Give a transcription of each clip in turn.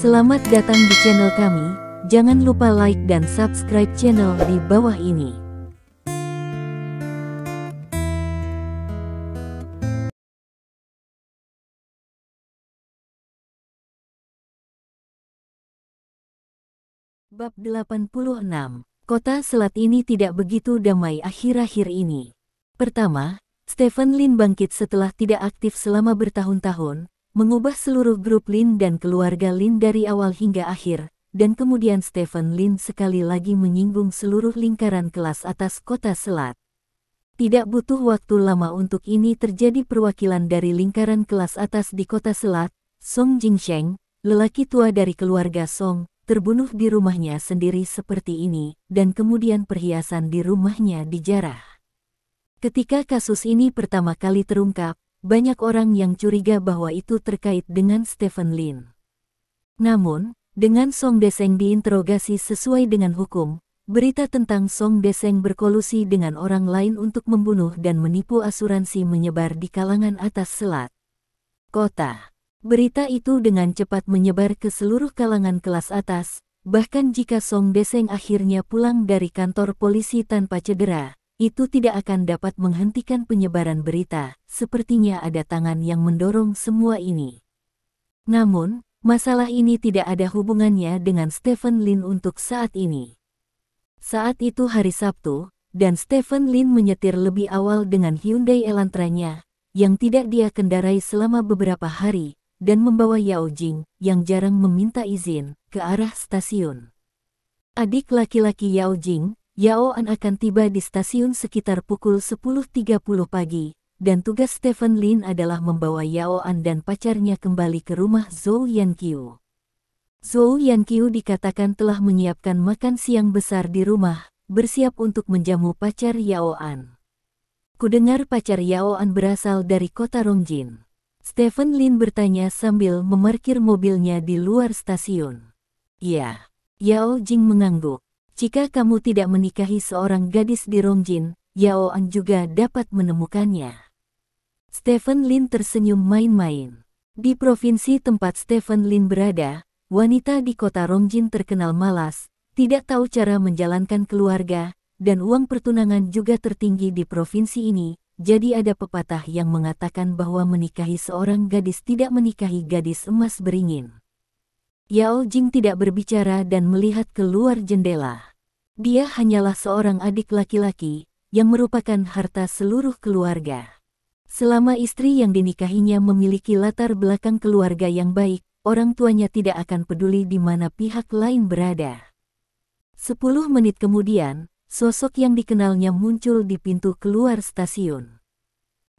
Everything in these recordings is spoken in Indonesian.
Selamat datang di channel kami, jangan lupa like dan subscribe channel di bawah ini. Bab 86. Kota Selat ini tidak begitu damai akhir-akhir ini. Pertama, Stephen Lin bangkit setelah tidak aktif selama bertahun-tahun, mengubah seluruh grup Lin dan keluarga Lin dari awal hingga akhir, dan kemudian Stephen Lin sekali lagi menyinggung seluruh lingkaran kelas atas Kota Selat. Tidak butuh waktu lama untuk ini terjadi. Perwakilan dari lingkaran kelas atas di Kota Selat, Song Jingsheng, lelaki tua dari keluarga Song, terbunuh di rumahnya sendiri seperti ini, dan kemudian perhiasan di rumahnya dijarah. Ketika kasus ini pertama kali terungkap, banyak orang yang curiga bahwa itu terkait dengan Stephen Lin. Namun, dengan Song Deseng diinterogasi sesuai dengan hukum, berita tentang Song Deseng berkolusi dengan orang lain untuk membunuh dan menipu asuransi menyebar di kalangan atas selat kota. Berita itu dengan cepat menyebar ke seluruh kalangan kelas atas, bahkan jika Song Deseng akhirnya pulang dari kantor polisi tanpa cedera, itu tidak akan dapat menghentikan penyebaran berita. Sepertinya ada tangan yang mendorong semua ini. Namun, masalah ini tidak ada hubungannya dengan Stephen Lin untuk saat ini. Saat itu hari Sabtu, dan Stephen Lin menyetir lebih awal dengan Hyundai Elantra-nya, yang tidak dia kendarai selama beberapa hari, dan membawa Yao Jing, yang jarang meminta izin, ke arah stasiun. Adik laki-laki Yao Jing, Yao An akan tiba di stasiun sekitar pukul 10.30 pagi, dan tugas Stephen Lin adalah membawa Yao An dan pacarnya kembali ke rumah Zhou Yanqiu. Zhou Yanqiu dikatakan telah menyiapkan makan siang besar di rumah, bersiap untuk menjamu pacar Yao An. Kudengar pacar Yao An berasal dari kota Rongjin. Stephen Lin bertanya sambil memarkir mobilnya di luar stasiun. Ya, Yao Jing mengangguk. Jika kamu tidak menikahi seorang gadis di Rongjin, Yao An juga dapat menemukannya. Stephen Lin tersenyum main-main. Di provinsi tempat Stephen Lin berada, wanita di kota Rongjin terkenal malas, tidak tahu cara menjalankan keluarga, dan uang pertunangan juga tertinggi di provinsi ini. Jadi ada pepatah yang mengatakan bahwa menikahi seorang gadis tidak menikahi gadis emas beringin. Yao Jing tidak berbicara dan melihat keluar jendela. Dia hanyalah seorang adik laki-laki, yang merupakan harta seluruh keluarga. Selama istri yang dinikahinya memiliki latar belakang keluarga yang baik, orang tuanya tidak akan peduli di mana pihak lain berada. 10 menit kemudian, sosok yang dikenalnya muncul di pintu keluar stasiun.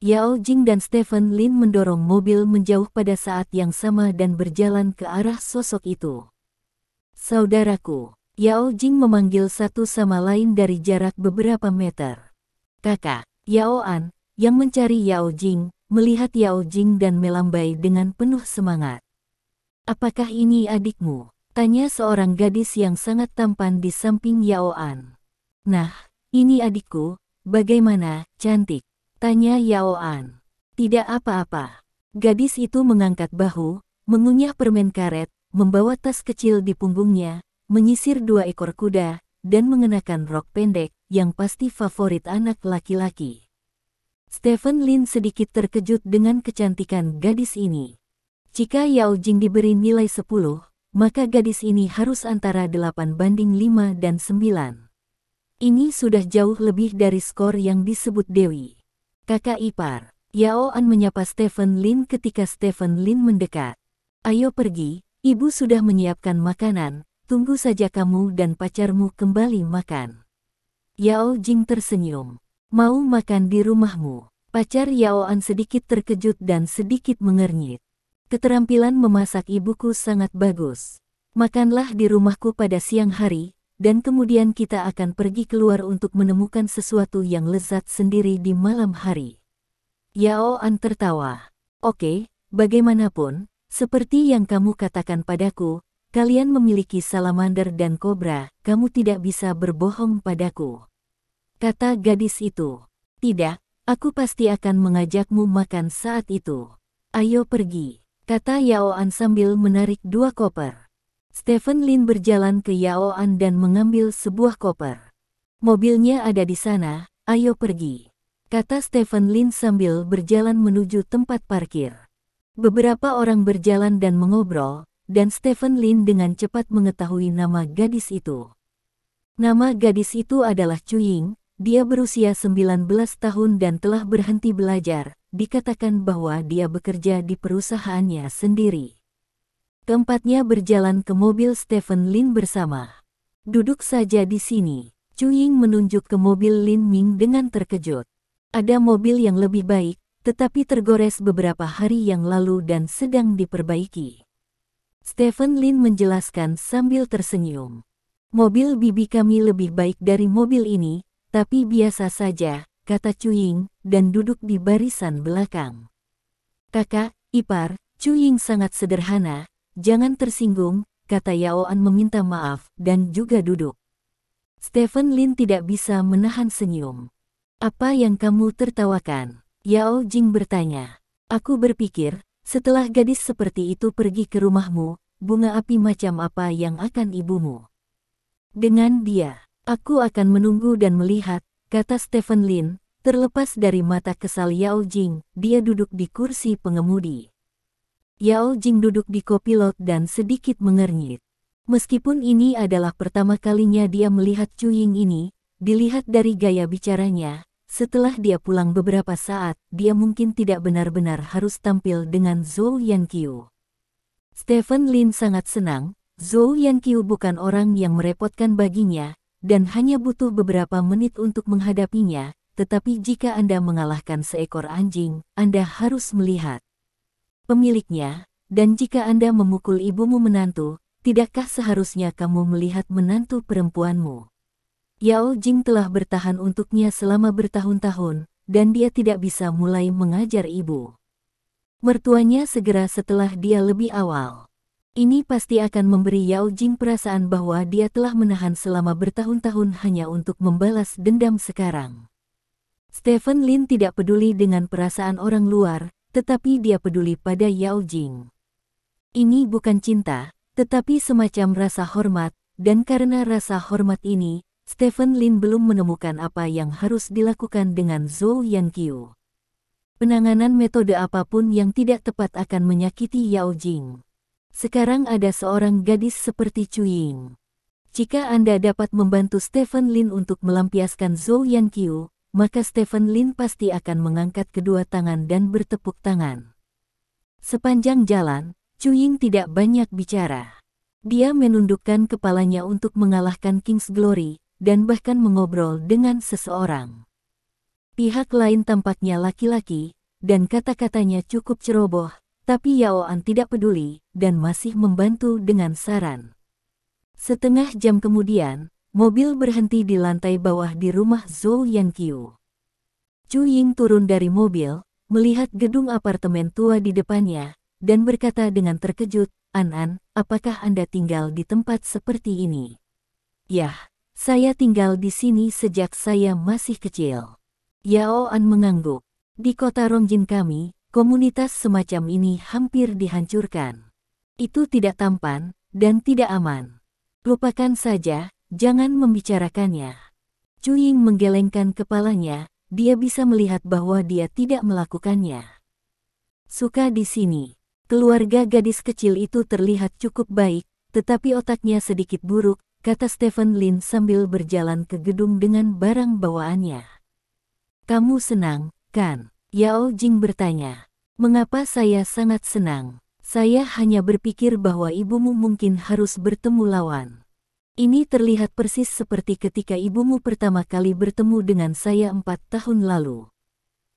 Yao Jing dan Stephen Lin mendorong mobil menjauh pada saat yang sama dan berjalan ke arah sosok itu. Saudaraku, Yao Jing memanggil satu sama lain dari jarak beberapa meter. Kakak, Yao An, yang mencari Yao Jing, melihat Yao Jing dan melambai dengan penuh semangat. Apakah ini adikmu? Tanya seorang gadis yang sangat tampan di samping Yao An. Nah, ini adikku, bagaimana, cantik? Tanya Yao An. Tidak apa-apa. Gadis itu mengangkat bahu, mengunyah permen karet, membawa tas kecil di punggungnya, menyisir 2 ekor kuda, dan mengenakan rok pendek, yang pasti favorit anak laki-laki. Stephen Lin sedikit terkejut dengan kecantikan gadis ini. Jika Yao Jing diberi nilai 10, maka gadis ini harus antara 8/5 dan 9. Ini sudah jauh lebih dari skor yang disebut Dewi. Kakak ipar, Yao An menyapa Stephen Lin ketika Stephen Lin mendekat. Ayo pergi, ibu sudah menyiapkan makanan, tunggu saja kamu dan pacarmu kembali makan. Yao Jing tersenyum. Mau makan di rumahmu? Pacar Yao An sedikit terkejut dan sedikit mengernyit. Keterampilan memasak ibuku sangat bagus. Makanlah di rumahku pada siang hari, dan kemudian kita akan pergi keluar untuk menemukan sesuatu yang lezat sendiri di malam hari. Yao An tertawa. Oke, bagaimanapun, seperti yang kamu katakan padaku, kalian memiliki salamander dan kobra, kamu tidak bisa berbohong padaku. Kata gadis itu. Tidak, aku pasti akan mengajakmu makan saat itu. Ayo pergi, kata Yao An sambil menarik 2 koper. Stephen Lin berjalan ke Yao An dan mengambil sebuah koper. Mobilnya ada di sana, ayo pergi, kata Stephen Lin sambil berjalan menuju tempat parkir. Beberapa orang berjalan dan mengobrol, dan Stephen Lin dengan cepat mengetahui nama gadis itu. Nama gadis itu adalah Chu Ying. Dia berusia 19 tahun dan telah berhenti belajar. Dikatakan bahwa dia bekerja di perusahaannya sendiri. Keempatnya berjalan ke mobil Stephen Lin bersama. Duduk saja di sini. Chu Ying menunjuk ke mobil Lin Ming dengan terkejut. Ada mobil yang lebih baik, tetapi tergores beberapa hari yang lalu dan sedang diperbaiki. Stephen Lin menjelaskan sambil tersenyum. Mobil bibi kami lebih baik dari mobil ini, tapi biasa saja, kata Chu Ying, dan duduk di barisan belakang. Kakak, ipar, Chu Ying sangat sederhana, jangan tersinggung, kata Yao An meminta maaf, dan juga duduk. Stephen Lin tidak bisa menahan senyum. Apa yang kamu tertawakan? Yao Jing bertanya. Aku berpikir, setelah gadis seperti itu pergi ke rumahmu, bunga api macam apa yang akan ibumu? Dengan dia, aku akan menunggu dan melihat, kata Stephen Lin, terlepas dari mata kesal Yao Jing, dia duduk di kursi pengemudi. Yao Jing duduk di kopilot dan sedikit mengernyit. Meskipun ini adalah pertama kalinya dia melihat Chu Ying ini, dilihat dari gaya bicaranya, setelah dia pulang beberapa saat, dia mungkin tidak benar-benar harus tampil dengan Zhou Yanqiu. Stephen Lin sangat senang, Zhou Yanqiu bukan orang yang merepotkan baginya, dan hanya butuh beberapa menit untuk menghadapinya, tetapi jika Anda mengalahkan seekor anjing, Anda harus melihat pemiliknya, dan jika Anda memukul ibumu menantu, tidakkah seharusnya kamu melihat menantu perempuanmu? Yao Jing telah bertahan untuknya selama bertahun-tahun, dan dia tidak bisa mulai mengajar ibu mertuanya segera setelah dia lebih awal. Ini pasti akan memberi Yao Jing perasaan bahwa dia telah menahan selama bertahun-tahun hanya untuk membalas dendam sekarang. Stephen Lin tidak peduli dengan perasaan orang luar, tetapi dia peduli pada Yao Jing. Ini bukan cinta, tetapi semacam rasa hormat, dan karena rasa hormat ini, Stephen Lin belum menemukan apa yang harus dilakukan dengan Zhou Yanqiu. Penanganan metode apapun yang tidak tepat akan menyakiti Yao Jing. Sekarang ada seorang gadis seperti Chu Ying. Jika Anda dapat membantu Stephen Lin untuk melampiaskan Zhou Yanqiu, maka Stephen Lin pasti akan mengangkat kedua tangan dan bertepuk tangan. Sepanjang jalan, Chu Ying tidak banyak bicara. Dia menundukkan kepalanya untuk mengalahkan King's Glory, dan bahkan mengobrol dengan seseorang. Pihak lain tampaknya laki-laki, dan kata-katanya cukup ceroboh, tapi Yao An tidak peduli, dan masih membantu dengan saran. Setengah jam kemudian, mobil berhenti di lantai bawah di rumah Zhou Yanqiu. Chu Ying turun dari mobil, melihat gedung apartemen tua di depannya, dan berkata dengan terkejut, An, apakah Anda tinggal di tempat seperti ini? Yah, saya tinggal di sini sejak saya masih kecil. Yao An mengangguk. Di kota Rongjin kami, komunitas semacam ini hampir dihancurkan. Itu tidak tampan, dan tidak aman. Lupakan saja, jangan membicarakannya. Chu Ying menggelengkan kepalanya, dia bisa melihat bahwa dia tidak melakukannya. Suka di sini. Keluarga gadis kecil itu terlihat cukup baik, tetapi otaknya sedikit buruk, kata Stephen Lin sambil berjalan ke gedung dengan barang bawaannya. Kamu senang, kan? Yao Jing bertanya. Mengapa saya sangat senang? Saya hanya berpikir bahwa ibumu mungkin harus bertemu lawan. Ini terlihat persis seperti ketika ibumu pertama kali bertemu dengan saya 4 tahun lalu.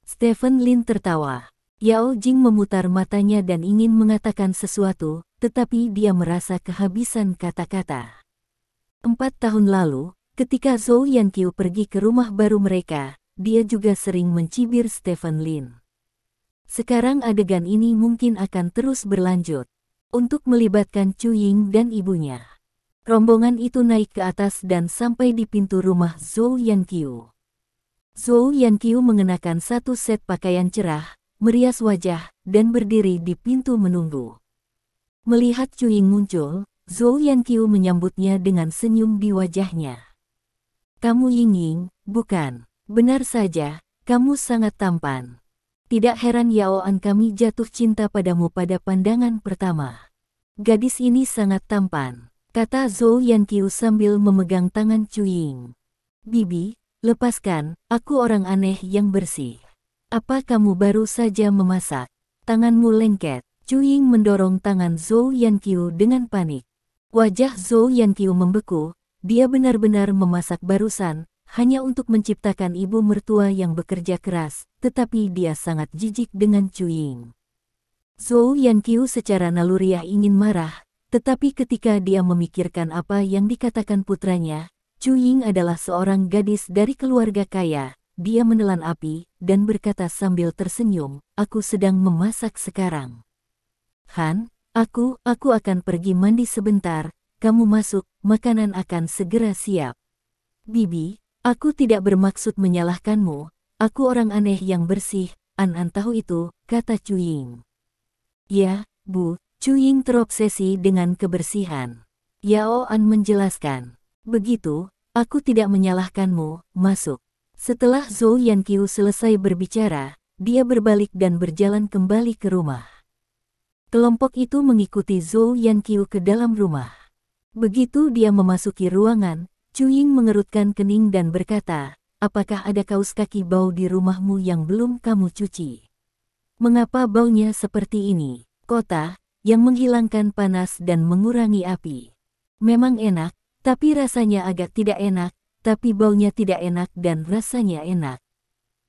Stephen Lin tertawa. Yao Jing memutar matanya dan ingin mengatakan sesuatu, tetapi dia merasa kehabisan kata-kata. 4 tahun lalu, ketika Zhou Yanqiu pergi ke rumah baru mereka, dia juga sering mencibir Stephen Lin. Sekarang adegan ini mungkin akan terus berlanjut, untuk melibatkan Chu Ying dan ibunya. Rombongan itu naik ke atas dan sampai di pintu rumah Zhou Yanqiu. Zhou Yanqiu mengenakan satu set pakaian cerah, merias wajah, dan berdiri di pintu menunggu. Melihat Chu Ying muncul, Zhou Yanqiu menyambutnya dengan senyum di wajahnya. Kamu Yingying, bukan? Benar saja, kamu sangat tampan. Tidak heran Yao An kami jatuh cinta padamu pada pandangan pertama. Gadis ini sangat tampan, kata Zhou Yanqiu sambil memegang tangan Chuying. Bibi, lepaskan, aku orang aneh yang bersih. Apa kamu baru saja memasak? Tanganmu lengket. Chuying mendorong tangan Zhou Yanqiu dengan panik. Wajah Zhou Yanqiu membeku, dia benar-benar memasak barusan, hanya untuk menciptakan ibu mertua yang bekerja keras, tetapi dia sangat jijik dengan Chuying. Zhou Yanqiu secara naluriah ingin marah, tetapi ketika dia memikirkan apa yang dikatakan putranya, Chuying adalah seorang gadis dari keluarga kaya, dia menelan api, dan berkata sambil tersenyum, aku sedang memasak sekarang. Han, aku akan pergi mandi sebentar, kamu masuk, makanan akan segera siap. Bibi, aku tidak bermaksud menyalahkanmu, aku orang aneh yang bersih, An tahu itu, kata Chuying. Ya, Bu, Chuying terobsesi dengan kebersihan. Yao An menjelaskan. Begitu, aku tidak menyalahkanmu, masuk. Setelah Zhou Yanqiu selesai berbicara, dia berbalik dan berjalan kembali ke rumah. Kelompok itu mengikuti Zhou Yanqiu ke dalam rumah. Begitu dia memasuki ruangan, Chuying mengerutkan kening dan berkata, apakah ada kaus kaki bau di rumahmu yang belum kamu cuci? Mengapa baunya seperti ini? Kota, yang menghilangkan panas dan mengurangi api. Memang enak, tapi rasanya agak tidak enak, tapi baunya tidak enak dan rasanya enak.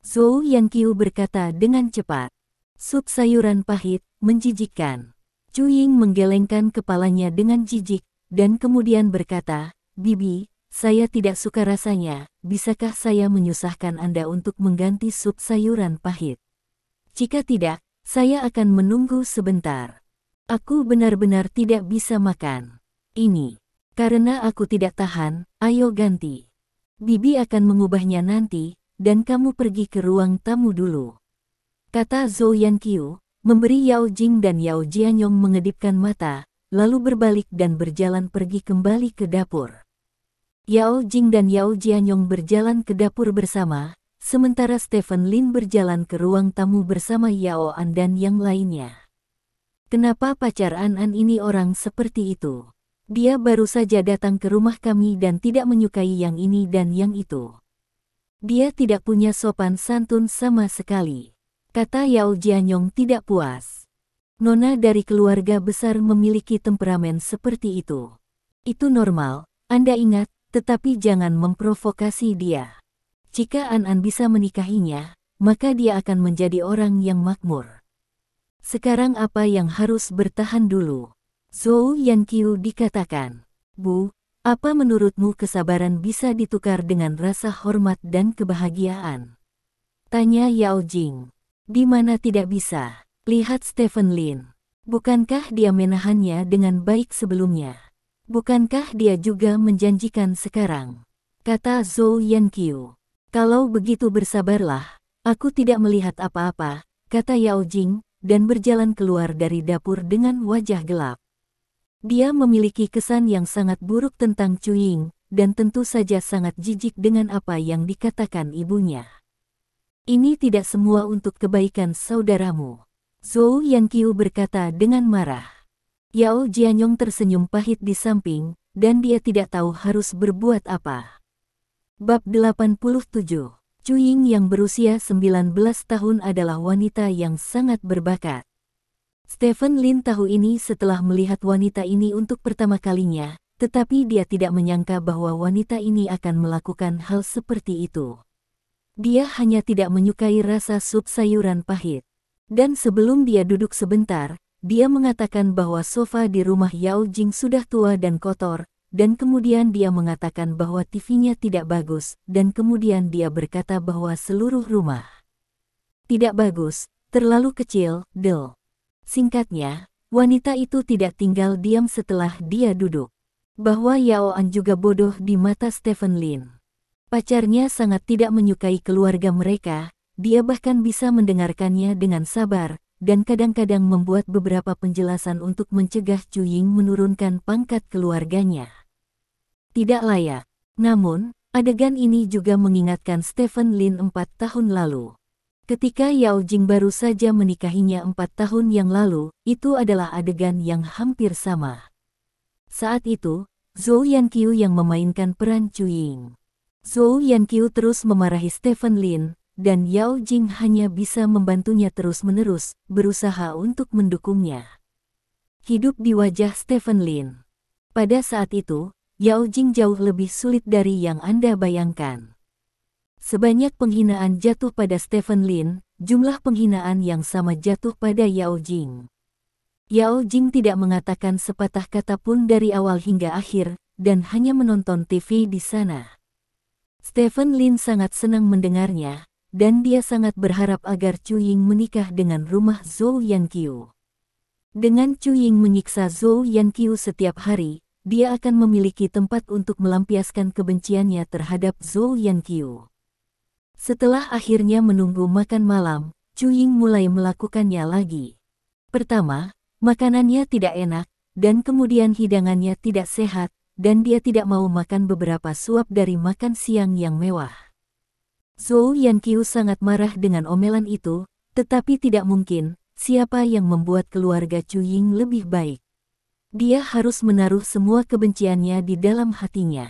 Zhou Yanqiu berkata dengan cepat. Sup sayuran pahit, menjijikkan. Chuying menggelengkan kepalanya dengan jijik, dan kemudian berkata, Bibi, saya tidak suka rasanya, bisakah saya menyusahkan Anda untuk mengganti sup sayuran pahit? Jika tidak, saya akan menunggu sebentar. Aku benar-benar tidak bisa makan ini. Karena aku tidak tahan, ayo ganti. Bibi akan mengubahnya nanti, dan kamu pergi ke ruang tamu dulu. Kata Zhou Yanqiu, memberi Yao Jing dan Yao Jianyong mengedipkan mata, lalu berbalik dan berjalan pergi kembali ke dapur. Yao Jing dan Yao Jianyong berjalan ke dapur bersama, sementara Stephen Lin berjalan ke ruang tamu bersama Yao An dan yang lainnya. Kenapa pacar An ini orang seperti itu? Dia baru saja datang ke rumah kami dan tidak menyukai yang ini dan yang itu. Dia tidak punya sopan santun sama sekali. Kata Yao Jianyong tidak puas. Nona dari keluarga besar memiliki temperamen seperti itu. Itu normal, Anda ingat, tetapi jangan memprovokasi dia. Jika An bisa menikahinya, maka dia akan menjadi orang yang makmur. Sekarang apa yang harus bertahan dulu? Zhou Yanqiu dikatakan. Bu, apa menurutmu kesabaran bisa ditukar dengan rasa hormat dan kebahagiaan? Tanya Yao Jing. Di mana tidak bisa? Lihat Stephen Lin. Bukankah dia menahannya dengan baik sebelumnya? Bukankah dia juga menjanjikan sekarang? Kata Zhou Yanqiu. Kalau begitu bersabarlah, aku tidak melihat apa-apa, kata Yao Jing, dan berjalan keluar dari dapur dengan wajah gelap. Dia memiliki kesan yang sangat buruk tentang Chuying, dan tentu saja sangat jijik dengan apa yang dikatakan ibunya. Ini tidak semua untuk kebaikan saudaramu. Zhou Yanqiu berkata dengan marah. Yao Jianyong tersenyum pahit di samping, dan dia tidak tahu harus berbuat apa. Bab 87. Chuying yang berusia 19 tahun adalah wanita yang sangat berbakat. Stephen Lin tahu ini setelah melihat wanita ini untuk pertama kalinya, tetapi dia tidak menyangka bahwa wanita ini akan melakukan hal seperti itu. Dia hanya tidak menyukai rasa sup sayuran pahit. Dan sebelum dia duduk sebentar, dia mengatakan bahwa sofa di rumah Yao Jing sudah tua dan kotor, dan kemudian dia mengatakan bahwa TV-nya tidak bagus, dan kemudian dia berkata bahwa seluruh rumah tidak bagus, terlalu kecil, del. Singkatnya, wanita itu tidak tinggal diam setelah dia duduk. Bahwa Yao An juga bodoh di mata Stephen Lin. Pacarnya sangat tidak menyukai keluarga mereka, dia bahkan bisa mendengarkannya dengan sabar, dan kadang-kadang membuat beberapa penjelasan untuk mencegah Chu Ying menurunkan pangkat keluarganya. Tidak layak. Namun, adegan ini juga mengingatkan Stephen Lin 4 tahun lalu. Ketika Yao Jing baru saja menikahinya 4 tahun yang lalu, itu adalah adegan yang hampir sama. Saat itu, Zhou Yanqiu yang memainkan peran Chu Ying. Zhou Yanqiu terus memarahi Stephen Lin, dan Yao Jing hanya bisa membantunya terus-menerus, berusaha untuk mendukungnya. Hidup di wajah Stephen Lin. Pada saat itu, Yao Jing jauh lebih sulit dari yang Anda bayangkan. Sebanyak penghinaan jatuh pada Stephen Lin, jumlah penghinaan yang sama jatuh pada Yao Jing. Yao Jing tidak mengatakan sepatah kata pun dari awal hingga akhir, dan hanya menonton TV di sana. Stephen Lin sangat senang mendengarnya, dan dia sangat berharap agar Chu Ying menikah dengan rumah Zhou Yanqiu. Dengan Chu Ying menyiksa Zhou Yanqiu setiap hari, dia akan memiliki tempat untuk melampiaskan kebenciannya terhadap Zhou Yanqiu. Setelah akhirnya menunggu makan malam, Chu Ying mulai melakukannya lagi. Pertama, makanannya tidak enak, dan kemudian hidangannya tidak sehat, dan dia tidak mau makan beberapa suap dari makan siang yang mewah. Zhou Yanqiu sangat marah dengan omelan itu, tetapi tidak mungkin, siapa yang membuat keluarga Chu Ying lebih baik. Dia harus menaruh semua kebenciannya di dalam hatinya.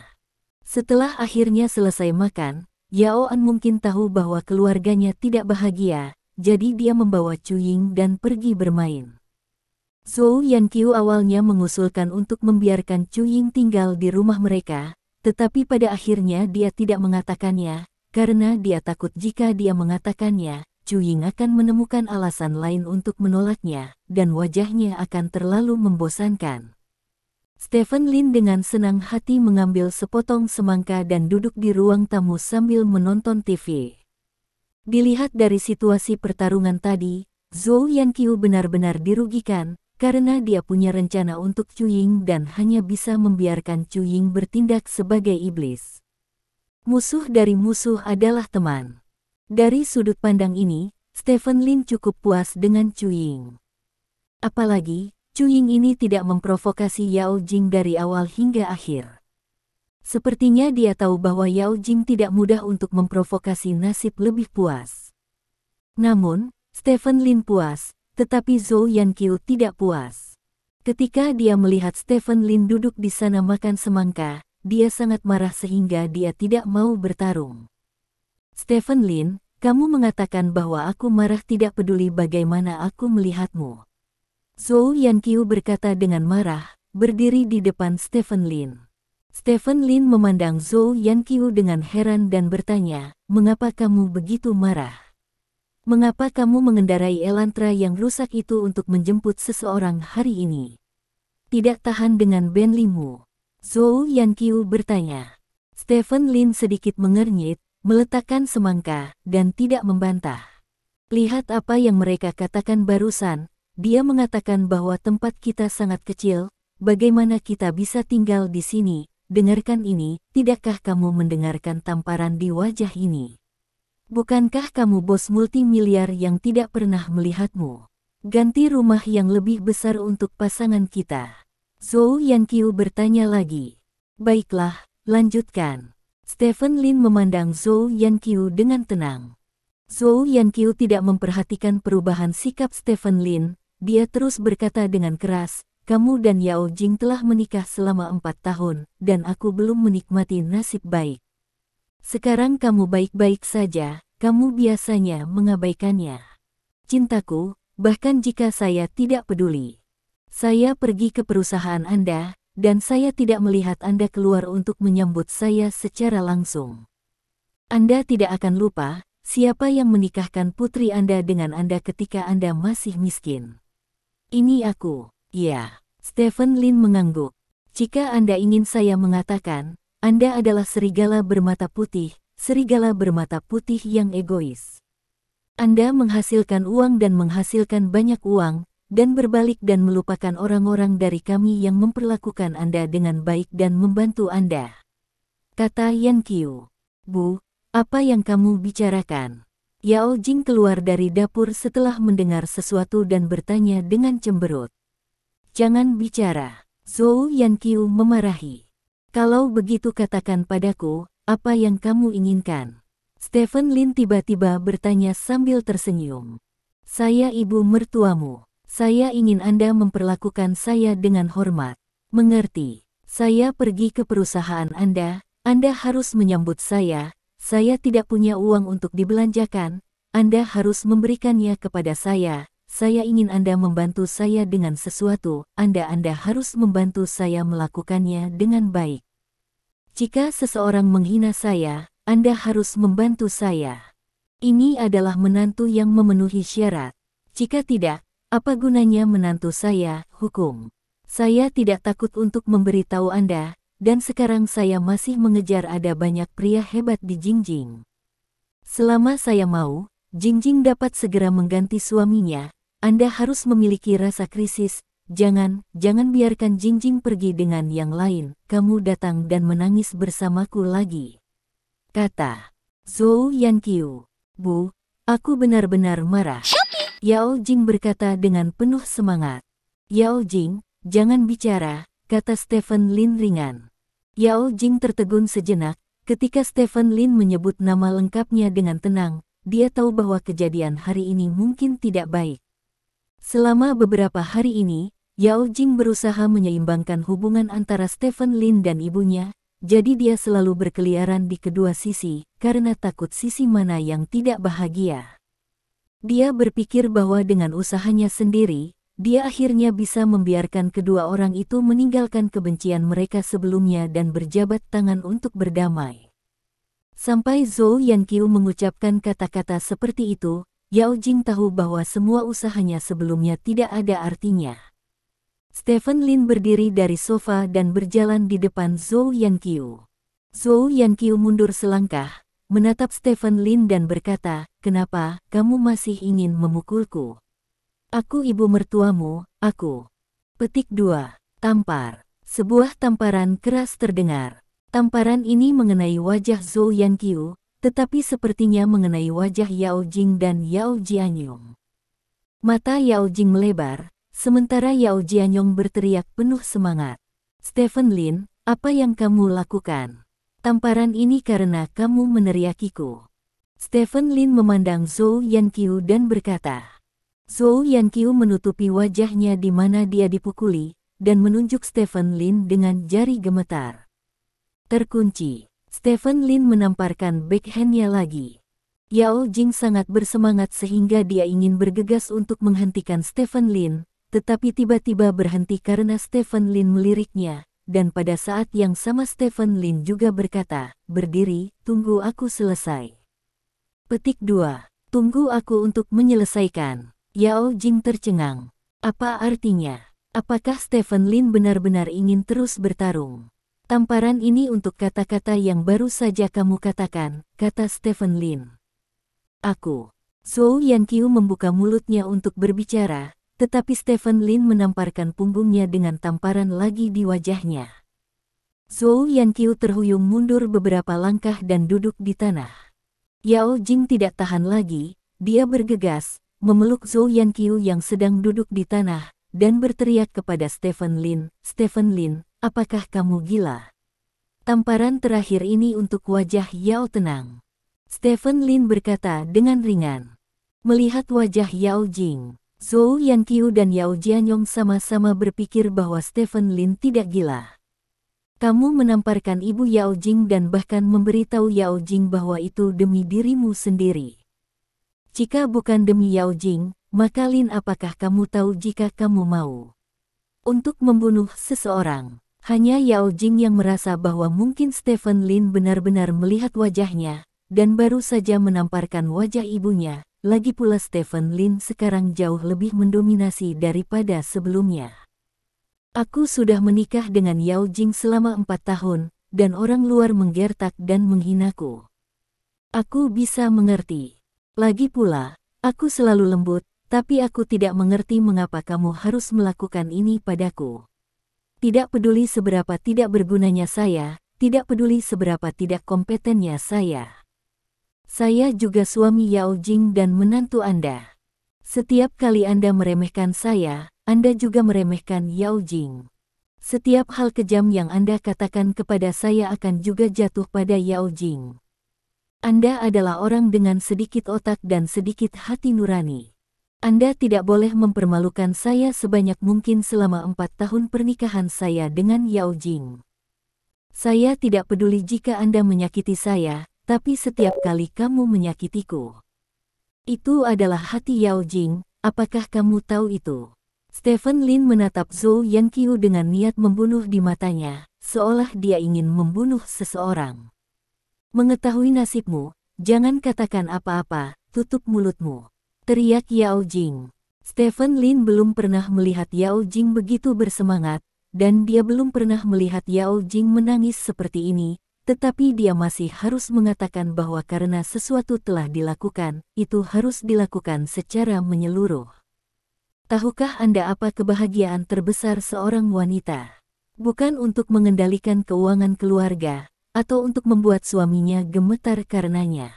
Setelah akhirnya selesai makan, Yao An mungkin tahu bahwa keluarganya tidak bahagia, jadi dia membawa Chu Ying dan pergi bermain. Zhou Yanqiu awalnya mengusulkan untuk membiarkan Chu Ying tinggal di rumah mereka, tetapi pada akhirnya dia tidak mengatakannya, karena dia takut jika dia mengatakannya, Chu Ying akan menemukan alasan lain untuk menolaknya, dan wajahnya akan terlalu membosankan. Stephen Lin dengan senang hati mengambil sepotong semangka dan duduk di ruang tamu sambil menonton TV. Dilihat dari situasi pertarungan tadi, Zhou Yanqiu benar-benar dirugikan, karena dia punya rencana untuk Chu Ying dan hanya bisa membiarkan Chu Ying bertindak sebagai iblis. Musuh dari musuh adalah teman. Dari sudut pandang ini, Stephen Lin cukup puas dengan Chu Ying. Apalagi, Chu Ying ini tidak memprovokasi Yao Jing dari awal hingga akhir. Sepertinya dia tahu bahwa Yao Jing tidak mudah untuk memprovokasi nasib lebih puas. Namun, Stephen Lin puas, tetapi Zhou Yanqiu tidak puas. Ketika dia melihat Stephen Lin duduk di sana makan semangka, dia sangat marah sehingga dia tidak mau bertarung. Stephen Lin, kamu mengatakan bahwa aku marah tidak peduli bagaimana aku melihatmu. Zhou Yanqiu berkata dengan marah, berdiri di depan Stephen Lin. Stephen Lin memandang Zhou Yanqiu dengan heran dan bertanya, mengapa kamu begitu marah? Mengapa kamu mengendarai Elantra yang rusak itu untuk menjemput seseorang hari ini? Tidak tahan dengan Bentley-mu? Zhou Yanqiu bertanya. Stephen Lin sedikit mengernyit, meletakkan semangka, dan tidak membantah. Lihat apa yang mereka katakan barusan, dia mengatakan bahwa tempat kita sangat kecil, bagaimana kita bisa tinggal di sini? Dengarkan ini, tidakkah kamu mendengarkan tamparan di wajah ini? Bukankah kamu bos multimiliar yang tidak pernah melihatmu? Ganti rumah yang lebih besar untuk pasangan kita. Zhou Yanqiu bertanya lagi. Baiklah, lanjutkan. Stephen Lin memandang Zhou Yanqiu dengan tenang. Zhou Yanqiu tidak memperhatikan perubahan sikap Stephen Lin, dia terus berkata dengan keras, kamu dan Yao Jing telah menikah selama 4 tahun, dan aku belum menikmati nasib baik. Sekarang kamu baik-baik saja, kamu biasanya mengabaikannya. Cintaku, bahkan jika saya tidak peduli. Saya pergi ke perusahaan Anda, dan saya tidak melihat Anda keluar untuk menyambut saya secara langsung. Anda tidak akan lupa, siapa yang menikahkan putri Anda dengan Anda ketika Anda masih miskin. Ini aku, ya. Stephen Lin mengangguk. Jika Anda ingin saya mengatakan, Anda adalah serigala bermata putih yang egois. Anda menghasilkan uang dan menghasilkan banyak uang, dan berbalik dan melupakan orang-orang dari kami yang memperlakukan Anda dengan baik dan membantu Anda. Kata Yanqiu. Bu, apa yang kamu bicarakan? Yao Jing keluar dari dapur setelah mendengar sesuatu dan bertanya dengan cemberut. Jangan bicara. Zhou Yanqiu memarahi. Kalau begitu katakan padaku, apa yang kamu inginkan? Stephen Lin tiba-tiba bertanya sambil tersenyum. Saya ibu mertuamu. Saya ingin Anda memperlakukan saya dengan hormat. Mengerti? Saya pergi ke perusahaan Anda harus menyambut saya tidak punya uang untuk dibelanjakan, Anda harus memberikannya kepada saya ingin Anda membantu saya dengan sesuatu, Anda harus membantu saya melakukannya dengan baik. Jika seseorang menghina saya, Anda harus membantu saya. Ini adalah menantu yang memenuhi syarat. Jika tidak, apa gunanya menantu saya, hukum? Saya tidak takut untuk memberitahu Anda, dan sekarang saya masih mengejar ada banyak pria hebat di Jingjing. Selama saya mau, Jingjing dapat segera mengganti suaminya, Anda harus memiliki rasa krisis, jangan biarkan Jingjing pergi dengan yang lain, kamu datang dan menangis bersamaku lagi. Kata Zhou Yanqiu. Bu, aku benar-benar marah. Yao Jing berkata dengan penuh semangat. Yao Jing, jangan bicara, kata Stephen Lin ringan. Yao Jing tertegun sejenak, ketika Stephen Lin menyebut nama lengkapnya dengan tenang, dia tahu bahwa kejadian hari ini mungkin tidak baik. Selama beberapa hari ini, Yao Jing berusaha menyeimbangkan hubungan antara Stephen Lin dan ibunya, jadi dia selalu berkeliaran di kedua sisi, karena takut sisi mana yang tidak bahagia. Dia berpikir bahwa dengan usahanya sendiri, dia akhirnya bisa membiarkan kedua orang itu meninggalkan kebencian mereka sebelumnya dan berjabat tangan untuk berdamai. Sampai Zhou Yanqiu mengucapkan kata-kata seperti itu, Yao Jing tahu bahwa semua usahanya sebelumnya tidak ada artinya. Stephen Lin berdiri dari sofa dan berjalan di depan Zhou Yanqiu. Zhou Yanqiu mundur selangkah, menatap Stephen Lin dan berkata, kenapa kamu masih ingin memukulku? Aku ibu mertuamu, aku. Petik 2. Tampar. Sebuah tamparan keras terdengar. Tamparan ini mengenai wajah Zhou Yanqiu, tetapi sepertinya mengenai wajah Yao Jing dan Yao Jianyong. Mata Yao Jing melebar, sementara Yao Jianyong berteriak penuh semangat. Stephen Lin, apa yang kamu lakukan? Tamparan ini karena kamu meneriakiku. Stephen Lin memandang Zhou Yanqiu dan berkata. Zhou Yanqiu menutupi wajahnya di mana dia dipukuli, dan menunjuk Stephen Lin dengan jari gemetar. Terkunci. Stephen Lin menamparkan backhand-nya lagi. Yao Jing sangat bersemangat sehingga dia ingin bergegas untuk menghentikan Stephen Lin, tetapi tiba-tiba berhenti karena Stephen Lin meliriknya, dan pada saat yang sama Stephen Lin juga berkata, berdiri, tunggu aku selesai. Petik 2. Tunggu aku untuk menyelesaikan. Yao Jing tercengang. Apa artinya? Apakah Stephen Lin benar-benar ingin terus bertarung? Tamparan ini untuk kata-kata yang baru saja kamu katakan, kata Stephen Lin. Aku. Zhou Yanqiu membuka mulutnya untuk berbicara, tetapi Stephen Lin menamparkan punggungnya dengan tamparan lagi di wajahnya. Zhou Yanqiu terhuyung mundur beberapa langkah dan duduk di tanah. Yao Jing tidak tahan lagi, dia bergegas, memeluk Zhou Yanqiu yang sedang duduk di tanah, dan berteriak kepada Stephen Lin, Stephen Lin, apakah kamu gila? Tamparan terakhir ini untuk wajah Yao tenang. Stephen Lin berkata dengan ringan. Melihat wajah Yao Jing, Zhou Yanqiu dan Yao Jianyong sama-sama berpikir bahwa Stephen Lin tidak gila. Kamu menamparkan ibu Yao Jing dan bahkan memberitahu Yao Jing bahwa itu demi dirimu sendiri. Jika bukan demi Yao Jing, maka Lin apakah kamu tahu jika kamu mau untuk membunuh seseorang? Hanya Yao Jing yang merasa bahwa mungkin Stephen Lin benar-benar melihat wajahnya, dan baru saja menamparkan wajah ibunya. Lagi pula Stephen Lin sekarang jauh lebih mendominasi daripada sebelumnya. Aku sudah menikah dengan Yao Jing selama 4 tahun, dan orang luar menggertak dan menghinaku. Aku bisa mengerti. Lagi pula, aku selalu lembut, tapi aku tidak mengerti mengapa kamu harus melakukan ini padaku. Tidak peduli seberapa tidak bergunanya saya, tidak peduli seberapa tidak kompetennya saya. Saya juga suami Yao Jing dan menantu Anda. Setiap kali Anda meremehkan saya, Anda juga meremehkan Yao Jing. Setiap hal kejam yang Anda katakan kepada saya akan juga jatuh pada Yao Jing. Anda adalah orang dengan sedikit otak dan sedikit hati nurani. Anda tidak boleh mempermalukan saya sebanyak mungkin selama 4 tahun pernikahan saya dengan Yao Jing. Saya tidak peduli jika Anda menyakiti saya, tapi setiap kali kamu menyakitiku. Itu adalah hati Yao Jing, apakah kamu tahu itu? Stephen Lin menatap Zhou Yanqiu dengan niat membunuh di matanya, seolah dia ingin membunuh seseorang. Mengetahui nasibmu, jangan katakan apa-apa, tutup mulutmu, teriak Yao Jing. Stephen Lin belum pernah melihat Yao Jing begitu bersemangat, dan dia belum pernah melihat Yao Jing menangis seperti ini, tetapi dia masih harus mengatakan bahwa karena sesuatu telah dilakukan, itu harus dilakukan secara menyeluruh. Tahukah Anda apa kebahagiaan terbesar seorang wanita? Bukan untuk mengendalikan keuangan keluarga, atau untuk membuat suaminya gemetar karenanya.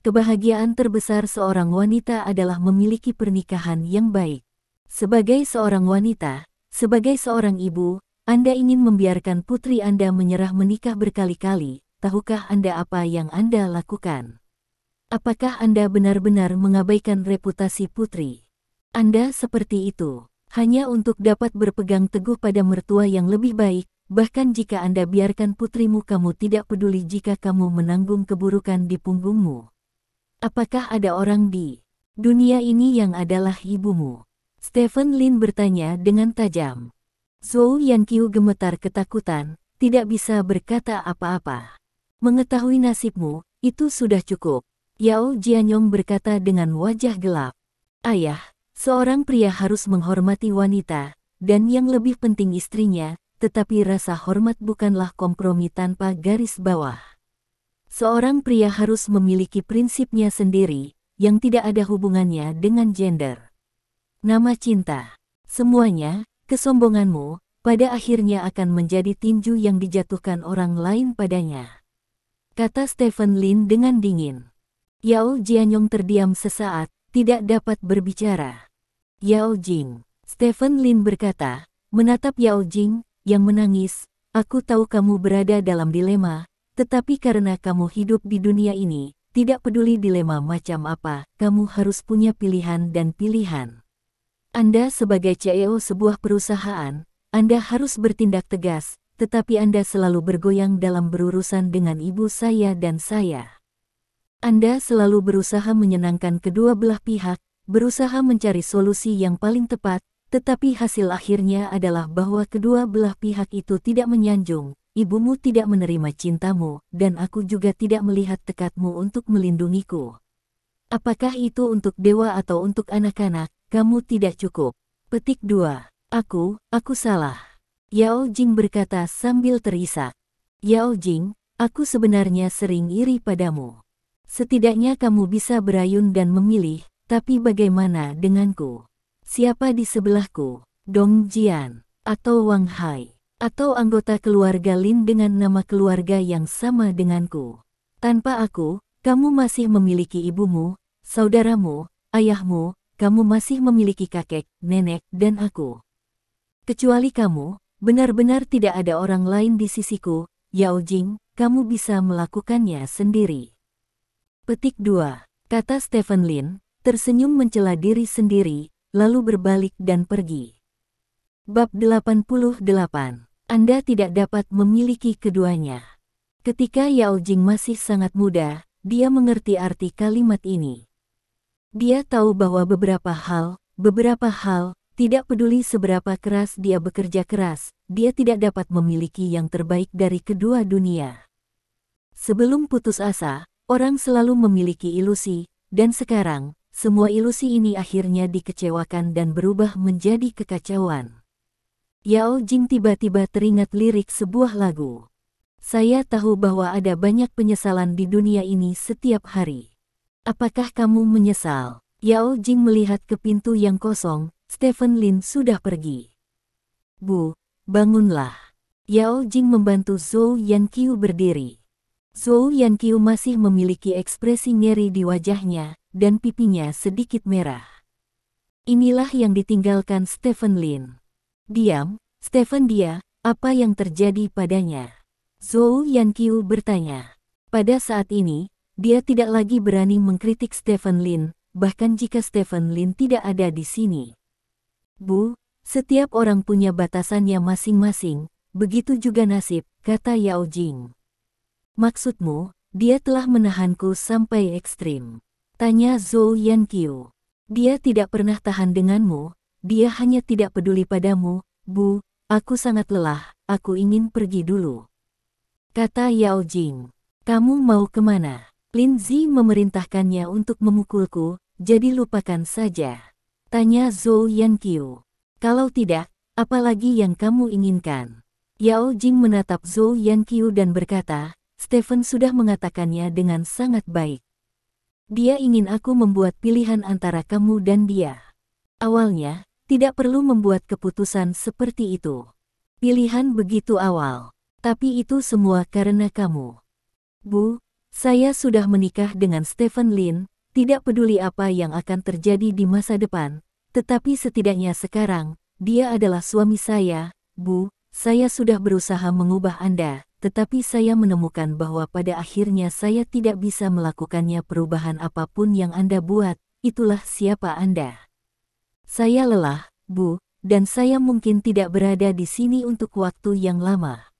Kebahagiaan terbesar seorang wanita adalah memiliki pernikahan yang baik. Sebagai seorang wanita, sebagai seorang ibu, Anda ingin membiarkan putri Anda menyerah menikah berkali-kali. Tahukah Anda apa yang Anda lakukan? Apakah Anda benar-benar mengabaikan reputasi putri Anda seperti itu, hanya untuk dapat berpegang teguh pada mertua yang lebih baik? Bahkan jika Anda biarkan putrimu, kamu tidak peduli jika kamu menanggung keburukan di punggungmu. Apakah ada orang di dunia ini yang adalah ibumu? Stephen Lin bertanya dengan tajam. Zhou Yanqiu gemetar ketakutan, tidak bisa berkata apa-apa. Mengetahui nasibmu, itu sudah cukup. Yao Jianyong berkata dengan wajah gelap. Ayah, seorang pria harus menghormati wanita, dan yang lebih penting istrinya, tetapi rasa hormat bukanlah kompromi tanpa garis bawah. Seorang pria harus memiliki prinsipnya sendiri, yang tidak ada hubungannya dengan gender. Nama cinta, semuanya, kesombonganmu, pada akhirnya akan menjadi tinju yang dijatuhkan orang lain padanya. Kata Stephen Lin dengan dingin. Yao Jianyong terdiam sesaat, tidak dapat berbicara. Yao Jing, Stephen Lin berkata, menatap Yao Jing, yang menangis, aku tahu kamu berada dalam dilema, tetapi karena kamu hidup di dunia ini, tidak peduli dilema macam apa, kamu harus punya pilihan dan pilihan. Anda sebagai CEO sebuah perusahaan, Anda harus bertindak tegas, tetapi Anda selalu bergoyang dalam berurusan dengan ibu saya dan saya. Anda selalu berusaha menyenangkan kedua belah pihak, berusaha mencari solusi yang paling tepat, tetapi hasil akhirnya adalah bahwa kedua belah pihak itu tidak menyanjung, ibumu tidak menerima cintamu, dan aku juga tidak melihat tekadmu untuk melindungiku. Apakah itu untuk dewa atau untuk anak-anak, kamu tidak cukup. Petik 2. Aku salah. Yao Jing berkata sambil terisak. Yao Jing, aku sebenarnya sering iri padamu. Setidaknya kamu bisa berayun dan memilih, tapi bagaimana denganku? Siapa di sebelahku? Dong Jian, atau Wang Hai, atau anggota keluarga Lin dengan nama keluarga yang sama denganku? Tanpa aku, kamu masih memiliki ibumu, saudaramu, ayahmu, kamu masih memiliki kakek, nenek, dan aku. Kecuali kamu, benar-benar tidak ada orang lain di sisiku, Yao Jing, kamu bisa melakukannya sendiri. Petik 2. Kata Stephen Lin, tersenyum mencela diri sendiri, lalu berbalik dan pergi. Bab 88. Anda tidak dapat memiliki keduanya. Ketika Yao Jing masih sangat muda, dia mengerti arti kalimat ini. Dia tahu bahwa beberapa hal, tidak peduli seberapa keras dia bekerja keras, dia tidak dapat memiliki yang terbaik dari kedua dunia. Sebelum putus asa, orang selalu memiliki ilusi, dan sekarang, semua ilusi ini akhirnya dikecewakan dan berubah menjadi kekacauan. Yao Jing tiba-tiba teringat lirik sebuah lagu. Saya tahu bahwa ada banyak penyesalan di dunia ini setiap hari. Apakah kamu menyesal? Yao Jing melihat ke pintu yang kosong, Stephen Lin sudah pergi. Bu, bangunlah. Yao Jing membantu Zhou Yanqiu berdiri. Zhou Yanqiu masih memiliki ekspresi ngeri di wajahnya, dan pipinya sedikit merah. Inilah yang ditinggalkan Stephen Lin. Diam, Stephen dia, apa yang terjadi padanya? Zhou Yanqiu bertanya. Pada saat ini, dia tidak lagi berani mengkritik Stephen Lin, bahkan jika Stephen Lin tidak ada di sini. Bu, setiap orang punya batasannya masing-masing, begitu juga nasib, kata Yao Jing. Maksudmu, dia telah menahanku sampai ekstrim? Tanya Zhou Yanqiu. Dia tidak pernah tahan denganmu, dia hanya tidak peduli padamu, Bu, aku sangat lelah, aku ingin pergi dulu. Kata Yao Jing. Kamu mau kemana? Lin Zi memerintahkannya untuk memukulku, jadi lupakan saja. Tanya Zhou Yanqiu. Kalau tidak, apalagi yang kamu inginkan? Yao Jing menatap Zhou Yanqiu dan berkata, Stephen sudah mengatakannya dengan sangat baik. Dia ingin aku membuat pilihan antara kamu dan dia. Awalnya, tidak perlu membuat keputusan seperti itu. Pilihan begitu awal. Tapi itu semua karena kamu. Bu, saya sudah menikah dengan Stephen Lin, tidak peduli apa yang akan terjadi di masa depan, tetapi setidaknya sekarang, dia adalah suami saya. Bu, saya sudah berusaha mengubah Anda, tetapi saya menemukan bahwa pada akhirnya saya tidak bisa melakukannya. Perubahan apapun yang Anda buat, itulah siapa Anda. Saya lelah, Bu, dan saya mungkin tidak berada di sini untuk waktu yang lama.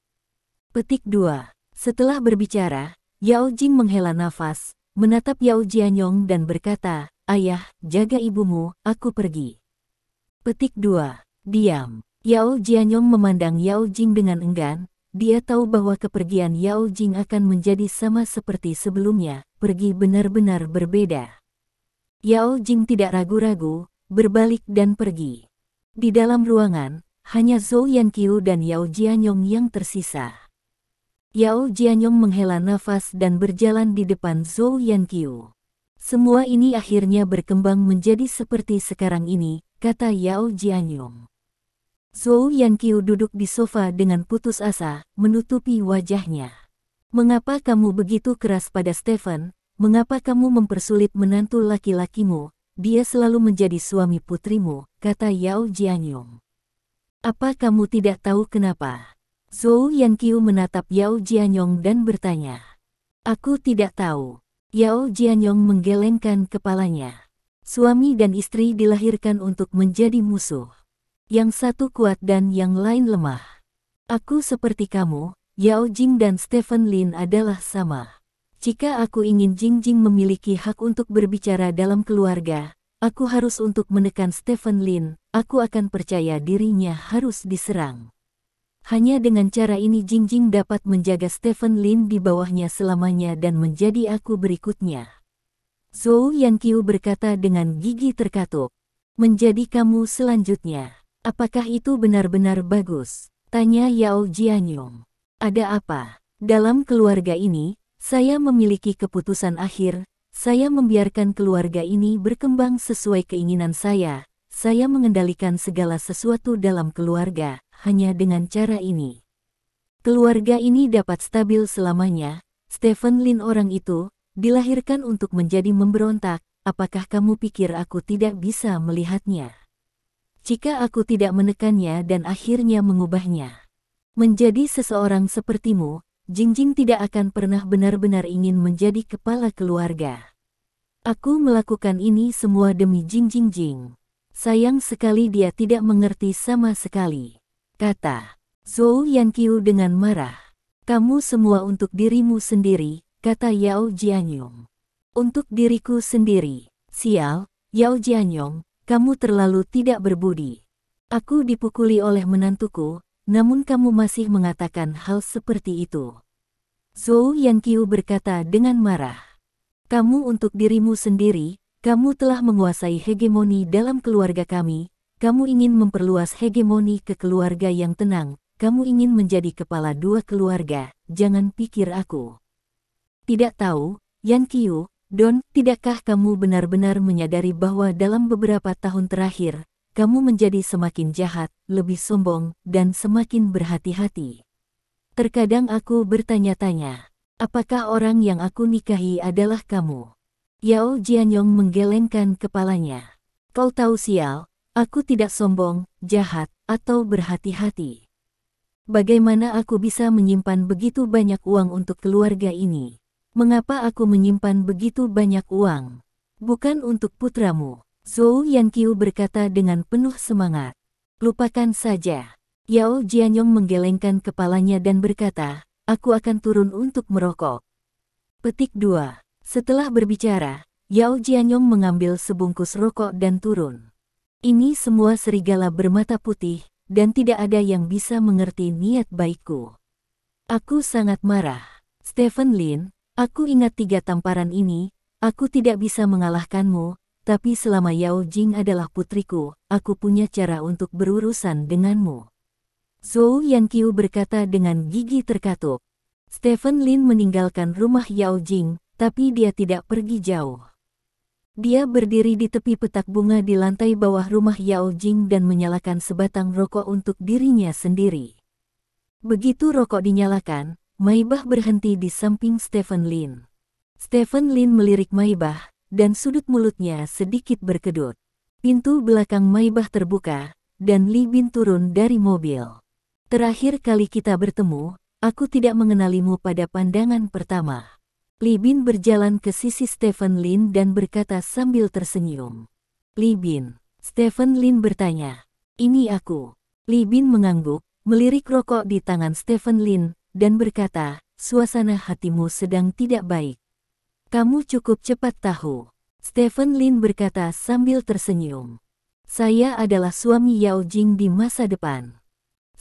Petik 2. Setelah berbicara, Yao Jing menghela nafas, menatap Yao Jianyong dan berkata, Ayah, jaga ibumu, aku pergi. Petik 2. Diam. Yao Jianyong memandang Yao Jing dengan enggan. Dia tahu bahwa kepergian Yao Jing akan menjadi sama seperti sebelumnya, pergi benar-benar berbeda. Yao Jing tidak ragu-ragu, berbalik dan pergi. Di dalam ruangan, hanya Zhou Yanqiu dan Yao Jianyong yang tersisa. Yao Jianyong menghela nafas dan berjalan di depan Zhou Yanqiu. Semua ini akhirnya berkembang menjadi seperti sekarang ini, kata Yao Jianyong. Zhou Yanqiu duduk di sofa dengan putus asa, menutupi wajahnya. Mengapa kamu begitu keras pada Stephen? Mengapa kamu mempersulit menantu laki-lakimu? Dia selalu menjadi suami putrimu, kata Yao Jianyong. Apa kamu tidak tahu kenapa? Zhou Yanqiu menatap Yao Jianyong dan bertanya. Aku tidak tahu. Yao Jianyong menggelengkan kepalanya. Suami dan istri dilahirkan untuk menjadi musuh. Yang satu kuat dan yang lain lemah. Aku seperti kamu, Yao Jing dan Stephen Lin adalah sama. Jika aku ingin Jing Jing memiliki hak untuk berbicara dalam keluarga, aku harus untuk menekan Stephen Lin, aku akan percaya dirinya harus diserang. Hanya dengan cara ini Jing Jing dapat menjaga Stephen Lin di bawahnya selamanya dan menjadi aku berikutnya. Zhou Yanqiu berkata dengan gigi terkatup. Menjadi kamu selanjutnya. Apakah itu benar-benar bagus? Tanya Yao Jianyong. Ada apa? Dalam keluarga ini, saya memiliki keputusan akhir, saya membiarkan keluarga ini berkembang sesuai keinginan saya mengendalikan segala sesuatu dalam keluarga, hanya dengan cara ini. Keluarga ini dapat stabil selamanya. Stephen Lin orang itu, dilahirkan untuk menjadi memberontak, apakah kamu pikir aku tidak bisa melihatnya? Jika aku tidak menekannya dan akhirnya mengubahnya menjadi seseorang sepertimu, Jing Jing tidak akan pernah benar-benar ingin menjadi kepala keluarga. Aku melakukan ini semua demi Jing Jing Jing. Sayang sekali dia tidak mengerti sama sekali, kata Zhou Yanqiu dengan marah. Kamu semua untuk dirimu sendiri, kata Yao Jianyong. Untuk diriku sendiri. Sial, Yao Jianyong. Kamu terlalu tidak berbudi. Aku dipukuli oleh menantuku, namun kamu masih mengatakan hal seperti itu. Zhou Yanqiu berkata dengan marah. Kamu untuk dirimu sendiri, kamu telah menguasai hegemoni dalam keluarga kami, kamu ingin memperluas hegemoni ke keluarga yang tenang, kamu ingin menjadi kepala dua keluarga, jangan pikir aku tidak tahu, Yanqiu. Don, tidakkah kamu benar-benar menyadari bahwa dalam beberapa tahun terakhir, kamu menjadi semakin jahat, lebih sombong, dan semakin berhati-hati? Terkadang aku bertanya-tanya, Apakah orang yang aku nikahi adalah kamu? Yao Jianyong menggelengkan kepalanya. Kau tahu sial, aku tidak sombong, jahat, atau berhati-hati. Bagaimana aku bisa menyimpan begitu banyak uang untuk keluarga ini? Mengapa aku menyimpan begitu banyak uang? Bukan untuk putramu. Zhou Yanqiu berkata dengan penuh semangat. Lupakan saja. Yao Jianyong menggelengkan kepalanya dan berkata, aku akan turun untuk merokok. Petik 2. Setelah berbicara, Yao Jianyong mengambil sebungkus rokok dan turun. Ini semua serigala bermata putih, dan tidak ada yang bisa mengerti niat baikku. Aku sangat marah. Stephen Lin, aku ingat 3 tamparan ini, aku tidak bisa mengalahkanmu, tapi selama Yao Jing adalah putriku, aku punya cara untuk berurusan denganmu. Zhou Yanqiu berkata dengan gigi terkatup. Stephen Lin meninggalkan rumah Yao Jing, tapi dia tidak pergi jauh. Dia berdiri di tepi petak bunga di lantai bawah rumah Yao Jing dan menyalakan sebatang rokok untuk dirinya sendiri. Begitu rokok dinyalakan, Maibah berhenti di samping Stephen Lin. Stephen Lin melirik Maibah, dan sudut mulutnya sedikit berkedut. Pintu belakang Maibah terbuka, dan Li Bin turun dari mobil. Terakhir kali kita bertemu, aku tidak mengenalimu pada pandangan pertama. Li Bin berjalan ke sisi Stephen Lin dan berkata sambil tersenyum. Li Bin, Stephen Lin bertanya. Ini aku. Li Bin mengangguk, melirik rokok di tangan Stephen Lin, dan berkata, suasana hatimu sedang tidak baik. Kamu cukup cepat tahu. Stephen Lin berkata sambil tersenyum. Saya adalah suami Yao Jing di masa depan.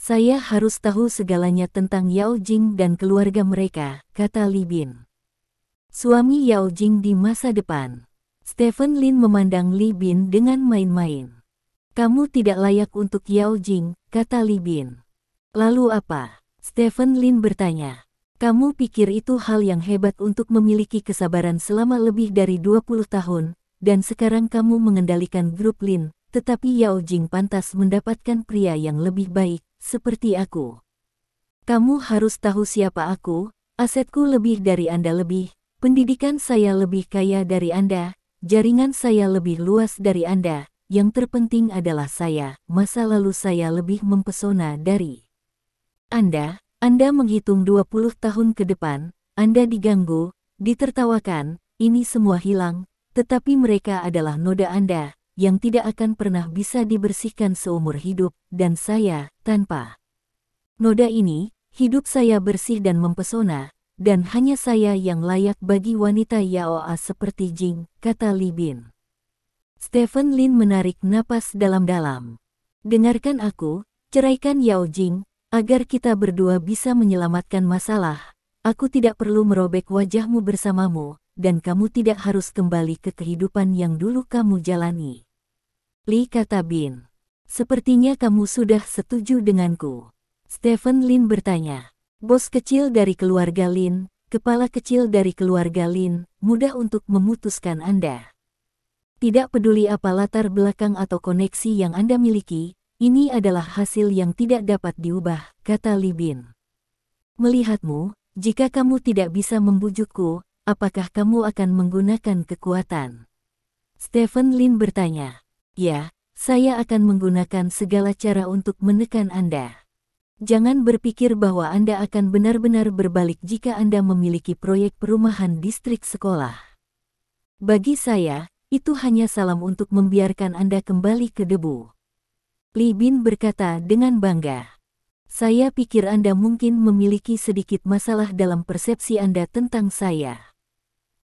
Saya harus tahu segalanya tentang Yao Jing dan keluarga mereka, kata Li Bin. Suami Yao Jing di masa depan. Stephen Lin memandang Li Bin dengan main-main. Kamu tidak layak untuk Yao Jing, kata Li Bin. Lalu apa? Stephen Lin bertanya. Kamu pikir itu hal yang hebat untuk memiliki kesabaran selama lebih dari 20 tahun, dan sekarang kamu mengendalikan grup Lin, tetapi Yao Jing pantas mendapatkan pria yang lebih baik, seperti aku. Kamu harus tahu siapa aku, asetku lebih dari Anda lebih, pendidikan saya lebih kaya dari Anda, jaringan saya lebih luas dari Anda, yang terpenting adalah masa lalu saya lebih mempesona dari Anda. Anda menghitung 20 tahun ke depan, Anda diganggu, ditertawakan, ini semua hilang, tetapi mereka adalah noda Anda, yang tidak akan pernah bisa dibersihkan seumur hidup, dan saya, tanpa noda ini, hidup saya bersih dan mempesona, dan hanya saya yang layak bagi wanita Yaoa seperti Jing, kata Li Bin. Stephen Lin menarik napas dalam-dalam. Dengarkan aku, ceraikan Yao Jing, agar kita berdua bisa menyelamatkan masalah. Aku tidak perlu merobek wajahmu bersamamu, dan kamu tidak harus kembali ke kehidupan yang dulu kamu jalani. Li, kata Bin. Sepertinya kamu sudah setuju denganku. Stephen Lin bertanya. Bos kecil dari keluarga Lin, kepala kecil dari keluarga Lin, mudah untuk memutuskan Anda. Tidak peduli apa latar belakang atau koneksi yang Anda miliki, ini adalah hasil yang tidak dapat diubah, kata Li Bin. Melihatmu, jika kamu tidak bisa membujukku, apakah kamu akan menggunakan kekuatan? Stephen Lin bertanya. Ya, saya akan menggunakan segala cara untuk menekan Anda. Jangan berpikir bahwa Anda akan benar-benar berbalik jika Anda memiliki proyek perumahan distrik sekolah. Bagi saya, itu hanya salam untuk membiarkan Anda kembali ke debu. Li Bin berkata dengan bangga. Saya pikir Anda mungkin memiliki sedikit masalah dalam persepsi Anda tentang saya.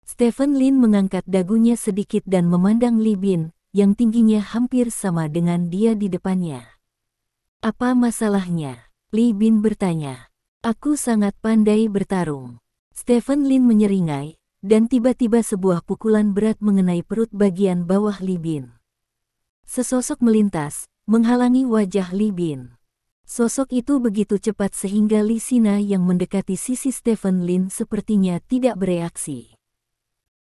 Stephen Lin mengangkat dagunya sedikit dan memandang Li Bin, yang tingginya hampir sama dengan dia di depannya. Apa masalahnya? Li Bin bertanya. Aku sangat pandai bertarung. Stephen Lin menyeringai, dan tiba-tiba sebuah pukulan berat mengenai perut bagian bawah Li Bin. Sesosok melintas, menghalangi wajah Li Bin. Sosok itu begitu cepat sehingga Li Sina yang mendekati sisi Stephen Lin sepertinya tidak bereaksi.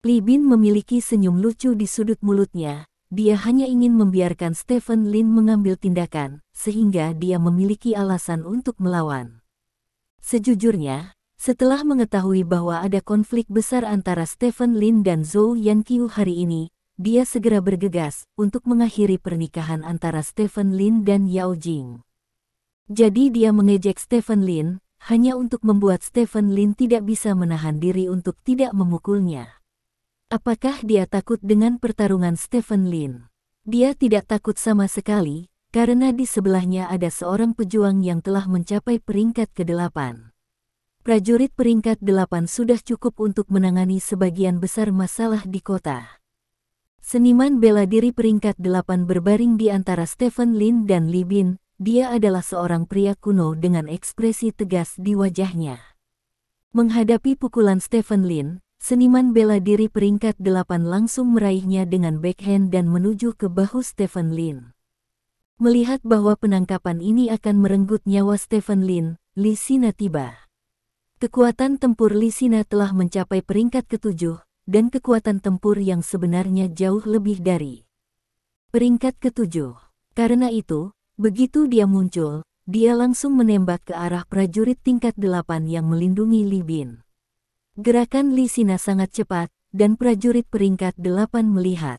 Li Bin memiliki senyum lucu di sudut mulutnya. Dia hanya ingin membiarkan Stephen Lin mengambil tindakan, sehingga dia memiliki alasan untuk melawan. Sejujurnya, Setelah mengetahui bahwa ada konflik besar antara Stephen Lin dan Zhou Yanqiu hari ini, dia segera bergegas untuk mengakhiri pernikahan antara Stephen Lin dan Yao Jing. Jadi dia mengejek Stephen Lin, hanya untuk membuat Stephen Lin tidak bisa menahan diri untuk tidak memukulnya. Apakah dia takut dengan pertarungan Stephen Lin? Dia tidak takut sama sekali, karena di sebelahnya ada seorang pejuang yang telah mencapai peringkat ke-8. Prajurit peringkat 8 sudah cukup untuk menangani sebagian besar masalah di kota. Seniman bela diri peringkat 8 berbaring di antara Stephen Lin dan Li Bin. Dia adalah seorang pria kuno dengan ekspresi tegas di wajahnya. Menghadapi pukulan Stephen Lin, seniman bela diri peringkat 8 langsung meraihnya dengan backhand dan menuju ke bahu Stephen Lin. Melihat bahwa penangkapan ini akan merenggut nyawa Stephen Lin, Li Sina tiba. Kekuatan tempur Li Sina telah mencapai peringkat ke-7, dan kekuatan tempur yang sebenarnya jauh lebih dari peringkat ke-7. Karena itu, begitu dia muncul, dia langsung menembak ke arah prajurit tingkat 8 yang melindungi Li Bin. Gerakan Li Sina sangat cepat, dan prajurit peringkat 8 melihat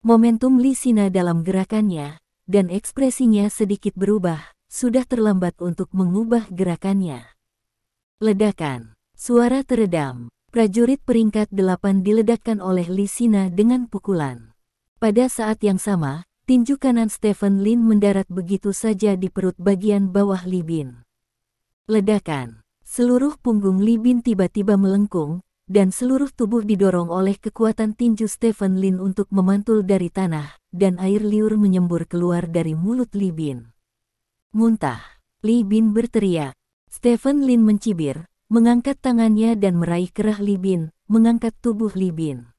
momentum Li Sina dalam gerakannya, dan ekspresinya sedikit berubah, sudah terlambat untuk mengubah gerakannya. Ledakan. Suara teredam. Prajurit peringkat 8 diledakkan oleh Li Sina dengan pukulan. Pada saat yang sama, tinju kanan Stephen Lin mendarat begitu saja di perut bagian bawah Li Bin. Ledakan. Seluruh punggung Li Bin tiba-tiba melengkung, dan seluruh tubuh didorong oleh kekuatan tinju Stephen Lin untuk memantul dari tanah, dan air liur menyembur keluar dari mulut Li Bin. Muntah. Li Bin berteriak. Stephen Lin mencibir, mengangkat tangannya dan meraih kerah Li Bin, mengangkat tubuh Li Bin.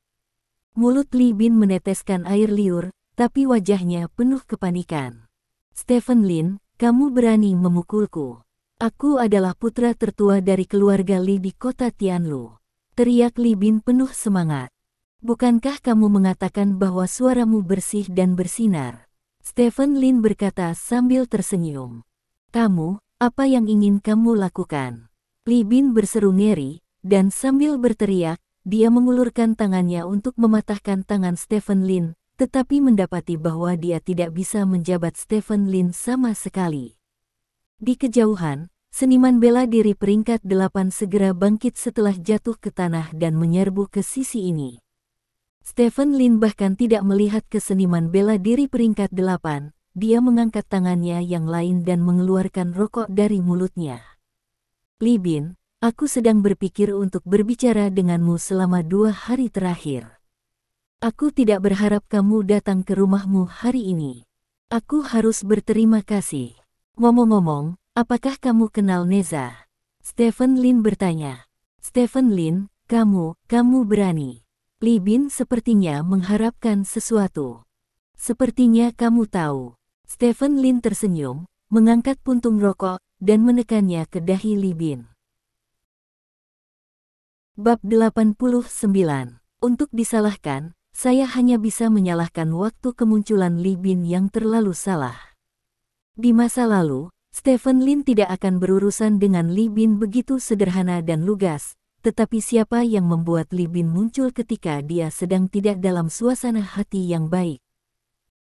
Mulut Li Bin meneteskan air liur, tapi wajahnya penuh kepanikan. Stephen Lin, kamu berani memukulku. Aku adalah putra tertua dari keluarga Li di kota Tianlu. Teriak Li Bin penuh semangat. Bukankah kamu mengatakan bahwa suaramu bersih dan bersinar? Stephen Lin berkata sambil tersenyum. Kamu, apa yang ingin kamu lakukan? Li Bin berseru ngeri, dan sambil berteriak, dia mengulurkan tangannya untuk mematahkan tangan Stephen Lin, tetapi mendapati bahwa dia tidak bisa menjabat Stephen Lin sama sekali. Di kejauhan, seniman bela diri peringkat 8 segera bangkit setelah jatuh ke tanah dan menyerbu ke sisi ini. Stephen Lin bahkan tidak melihat ke seniman bela diri peringkat 8. Dia mengangkat tangannya yang lain dan mengeluarkan rokok dari mulutnya. Li Bin, aku sedang berpikir untuk berbicara denganmu selama 2 hari terakhir. Aku tidak berharap kamu datang ke rumahmu hari ini. Aku harus berterima kasih. Ngomong-ngomong, apakah kamu kenal Neza? Stephen Lin bertanya. Stephen Lin, kamu berani. Li Bin sepertinya mengharapkan sesuatu. Sepertinya kamu tahu. Stephen Lin tersenyum, mengangkat puntung rokok, dan menekannya ke dahi Li Bin. Bab 89. Untuk disalahkan, saya hanya bisa menyalahkan waktu kemunculan Li Bin yang terlalu salah. Di masa lalu, Stephen Lin tidak akan berurusan dengan Li Bin begitu sederhana dan lugas, tetapi siapa yang membuat Li Bin muncul ketika dia sedang tidak dalam suasana hati yang baik?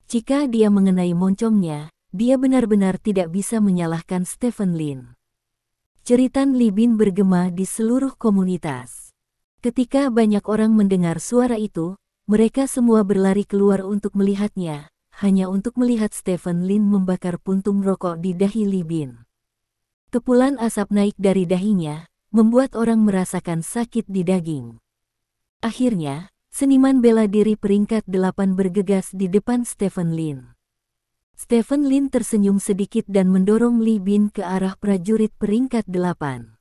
Jika dia mengenai moncongnya, dia benar-benar tidak bisa menyalahkan Stephen Lin. Jeritan Li Bin bergema di seluruh komunitas. Ketika banyak orang mendengar suara itu, mereka semua berlari keluar untuk melihatnya, hanya untuk melihat Stephen Lin membakar puntung rokok di dahi Li Bin. Kepulan asap naik dari dahinya, membuat orang merasakan sakit di daging. Akhirnya, seniman bela diri peringkat 8 bergegas di depan Stephen Lin. Stephen Lin tersenyum sedikit dan mendorong Li Bin ke arah prajurit peringkat 8.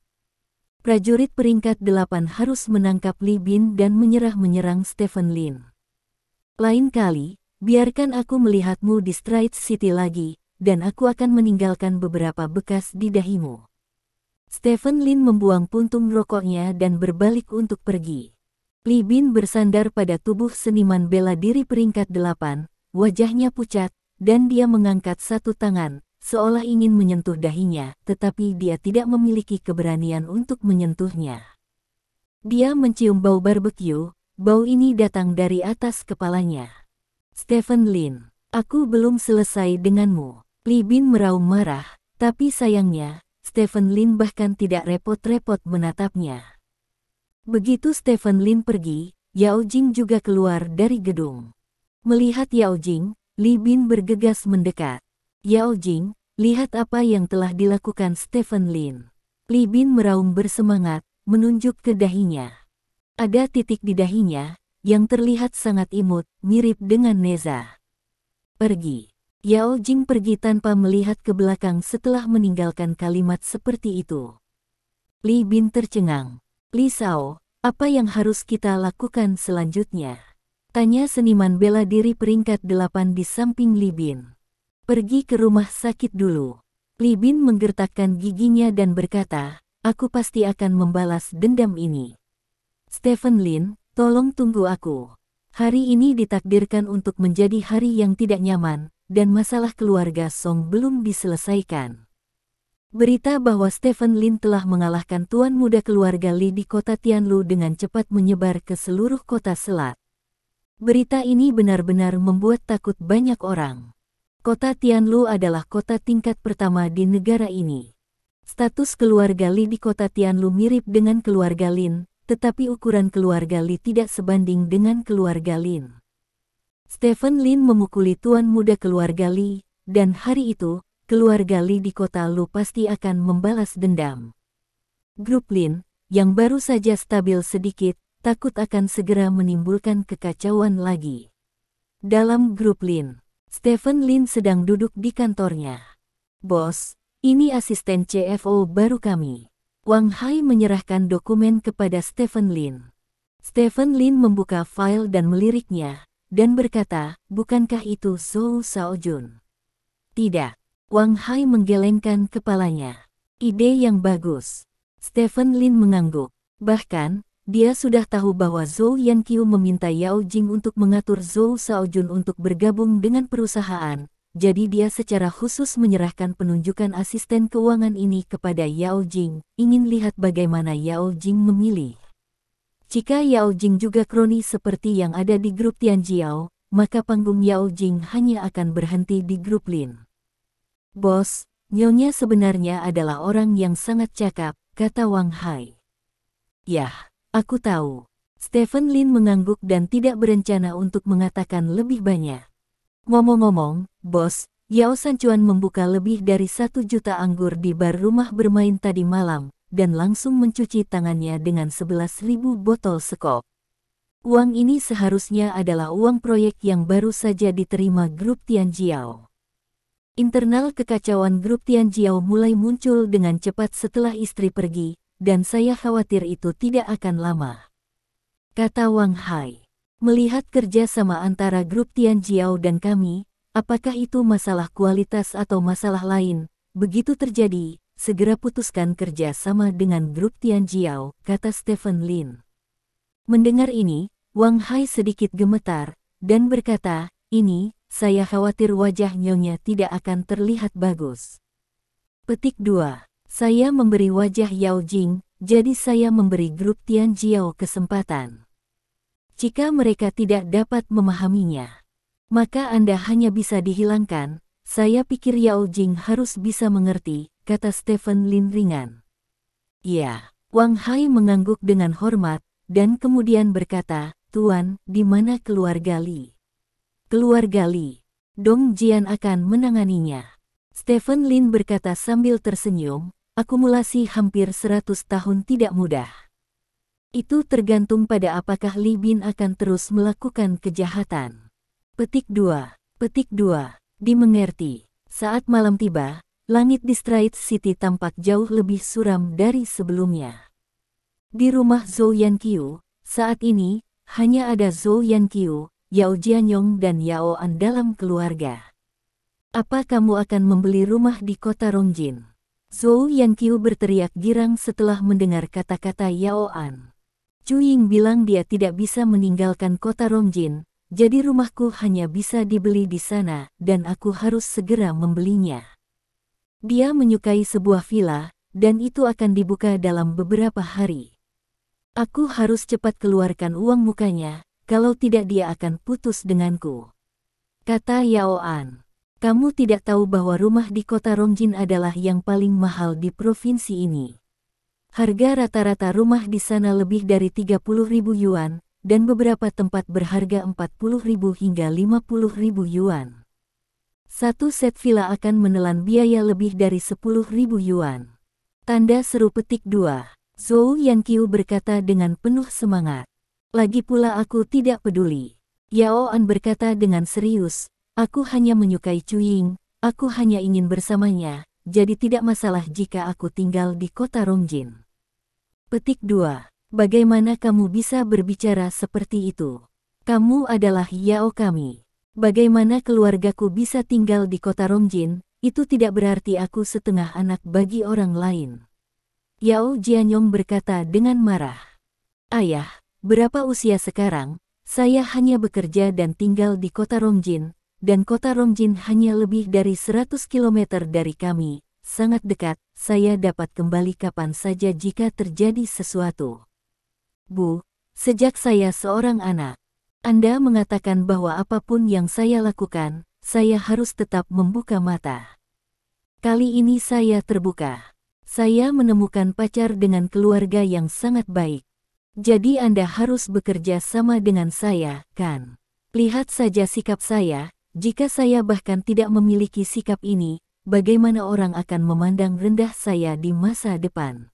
Prajurit peringkat 8 harus menangkap Li Bin dan menyerang Stephen Lin. Lain kali, biarkan aku melihatmu di Stride City lagi, dan aku akan meninggalkan beberapa bekas di dahimu. Stephen Lin membuang puntung rokoknya dan berbalik untuk pergi. Li Bin bersandar pada tubuh seniman bela diri peringkat 8, wajahnya pucat, dan dia mengangkat satu tangan, seolah ingin menyentuh dahinya, tetapi dia tidak memiliki keberanian untuk menyentuhnya. Dia mencium bau barbecue, bau ini datang dari atas kepalanya. Stephen Lin, aku belum selesai denganmu. Li Bin meraung marah, tapi sayangnya, Stephen Lin bahkan tidak repot-repot menatapnya. Begitu Stephen Lin pergi, Yao Jing juga keluar dari gedung. Melihat Yao Jing, Li Bin bergegas mendekat. Yao Jing, lihat apa yang telah dilakukan Stephen Lin. Li Bin meraung bersemangat, menunjuk ke dahinya. Ada titik di dahinya, yang terlihat sangat imut, mirip dengan Neza. Pergi. Yao Jing pergi tanpa melihat ke belakang setelah meninggalkan kalimat seperti itu. Li Bin tercengang. Li Sao, apa yang harus kita lakukan selanjutnya? Tanya seniman bela diri peringkat 8 di samping Li Bin. Pergi ke rumah sakit dulu. Li Bin menggertakkan giginya dan berkata, aku pasti akan membalas dendam ini. Stephen Lin, tolong tunggu aku. Hari ini ditakdirkan untuk menjadi hari yang tidak nyaman, dan masalah keluarga Song belum diselesaikan. Berita bahwa Stephen Lin telah mengalahkan tuan muda keluarga Li di kota Tianlu dengan cepat menyebar ke seluruh kota selat. Berita ini benar-benar membuat takut banyak orang. Kota Tianlu adalah kota tingkat pertama di negara ini. Status keluarga Li di kota Tianlu mirip dengan keluarga Lin, tetapi ukuran keluarga Li tidak sebanding dengan keluarga Lin. Stephen Lin memukuli tuan muda keluarga Li, dan hari itu, keluarga Li di kota Lu pasti akan membalas dendam. Grup Lin, yang baru saja stabil sedikit, takut akan segera menimbulkan kekacauan lagi. Dalam grup Lin, Stephen Lin sedang duduk di kantornya. Bos, ini asisten CFO baru kami. Wang Hai menyerahkan dokumen kepada Stephen Lin. Stephen Lin membuka file dan meliriknya, dan berkata, bukankah itu Zhou Shaojun? Tidak. Wang Hai menggelengkan kepalanya. Ide yang bagus. Stephen Lin mengangguk. Bahkan, dia sudah tahu bahwa Zhou Yanqiu meminta Yao Jing untuk mengatur Zhou Shaojun untuk bergabung dengan perusahaan. Jadi dia secara khusus menyerahkan penunjukan asisten keuangan ini kepada Yao Jing, ingin lihat bagaimana Yao Jing memilih. Jika Yao Jing juga kroni seperti yang ada di grup Tianjiao, maka panggung Yao Jing hanya akan berhenti di grup Lin. Bos, Nyonya sebenarnya adalah orang yang sangat cakap, kata Wang Hai. Yah, aku tahu. Stephen Lin mengangguk dan tidak berencana untuk mengatakan lebih banyak. Ngomong-ngomong, bos, Yao Sanchuan membuka lebih dari 1 juta anggur di bar rumah bermain tadi malam, dan langsung mencuci tangannya dengan 11.000 botol sekop. Uang ini seharusnya adalah uang proyek yang baru saja diterima grup Tianjiao. Internal kekacauan grup Tianjiao mulai muncul dengan cepat setelah istri pergi, dan saya khawatir itu tidak akan lama. Kata Wang Hai. Melihat kerja sama antara grup Tianjiao dan kami, apakah itu masalah kualitas atau masalah lain? Begitu terjadi, segera putuskan kerja sama dengan grup Tianjiao, kata Stephen Lin. Mendengar ini, Wang Hai sedikit gemetar, dan berkata, ini, saya khawatir wajah Nyonya tidak akan terlihat bagus. Petik 2. Saya memberi wajah Yao Jing, jadi saya memberi grup Tianjiao kesempatan. Jika mereka tidak dapat memahaminya, maka Anda hanya bisa dihilangkan. Saya pikir Yao Jing harus bisa mengerti, kata Stephen Lin ringan. Ya, Wang Hai mengangguk dengan hormat, dan kemudian berkata, Tuan, di mana keluarga Li? Keluarga Li. Dong Jian akan menanganinya. Stephen Lin berkata sambil tersenyum, akumulasi hampir 100 tahun tidak mudah. Itu tergantung pada apakah Li Bin akan terus melakukan kejahatan. Petik 2. Petik 2. Dimengerti. Saat malam tiba, langit di Stride City tampak jauh lebih suram dari sebelumnya. Di rumah Zhou Yanqiu, saat ini, hanya ada Zhou Yanqiu, Yao Jianyong dan Yao An dalam keluarga. Apa kamu akan membeli rumah di kota Rongjin? Zhou Yanqiu berteriak girang setelah mendengar kata-kata Yao An. Chu Ying bilang dia tidak bisa meninggalkan kota Rongjin, jadi rumahku hanya bisa dibeli di sana, dan aku harus segera membelinya. Dia menyukai sebuah villa, dan itu akan dibuka dalam beberapa hari. Aku harus cepat keluarkan uang mukanya, kalau tidak dia akan putus denganku. Kata Yao An. Kamu tidak tahu bahwa rumah di kota Rongjin adalah yang paling mahal di provinsi ini. Harga rata-rata rumah di sana lebih dari 30.000 yuan, dan beberapa tempat berharga 40.000 hingga 50.000 yuan. Satu set villa akan menelan biaya lebih dari 10.000 yuan. Tanda seru petik 2. Zhou Yanqiu berkata dengan penuh semangat. Lagi pula aku tidak peduli. Yao An berkata dengan serius. Aku hanya menyukai Cuying, aku hanya ingin bersamanya, jadi tidak masalah jika aku tinggal di kota Rongjin. Petik 2. Bagaimana kamu bisa berbicara seperti itu? Kamu adalah Yao kami. Bagaimana keluargaku bisa tinggal di kota Rongjin, itu tidak berarti aku setengah anak bagi orang lain. Yao Jianyong berkata dengan marah. Ayah, berapa usia sekarang? Saya hanya bekerja dan tinggal di kota Rongjin. Dan kota Rongjin hanya lebih dari 100 km dari kami, sangat dekat, saya dapat kembali kapan saja jika terjadi sesuatu. Bu, sejak saya seorang anak, Anda mengatakan bahwa apapun yang saya lakukan, saya harus tetap membuka mata. Kali ini saya terbuka. Saya menemukan pacar dengan keluarga yang sangat baik. Jadi Anda harus bekerja sama dengan saya, kan? Lihat saja sikap saya. Jika saya bahkan tidak memiliki sikap ini, bagaimana orang akan memandang rendah saya di masa depan?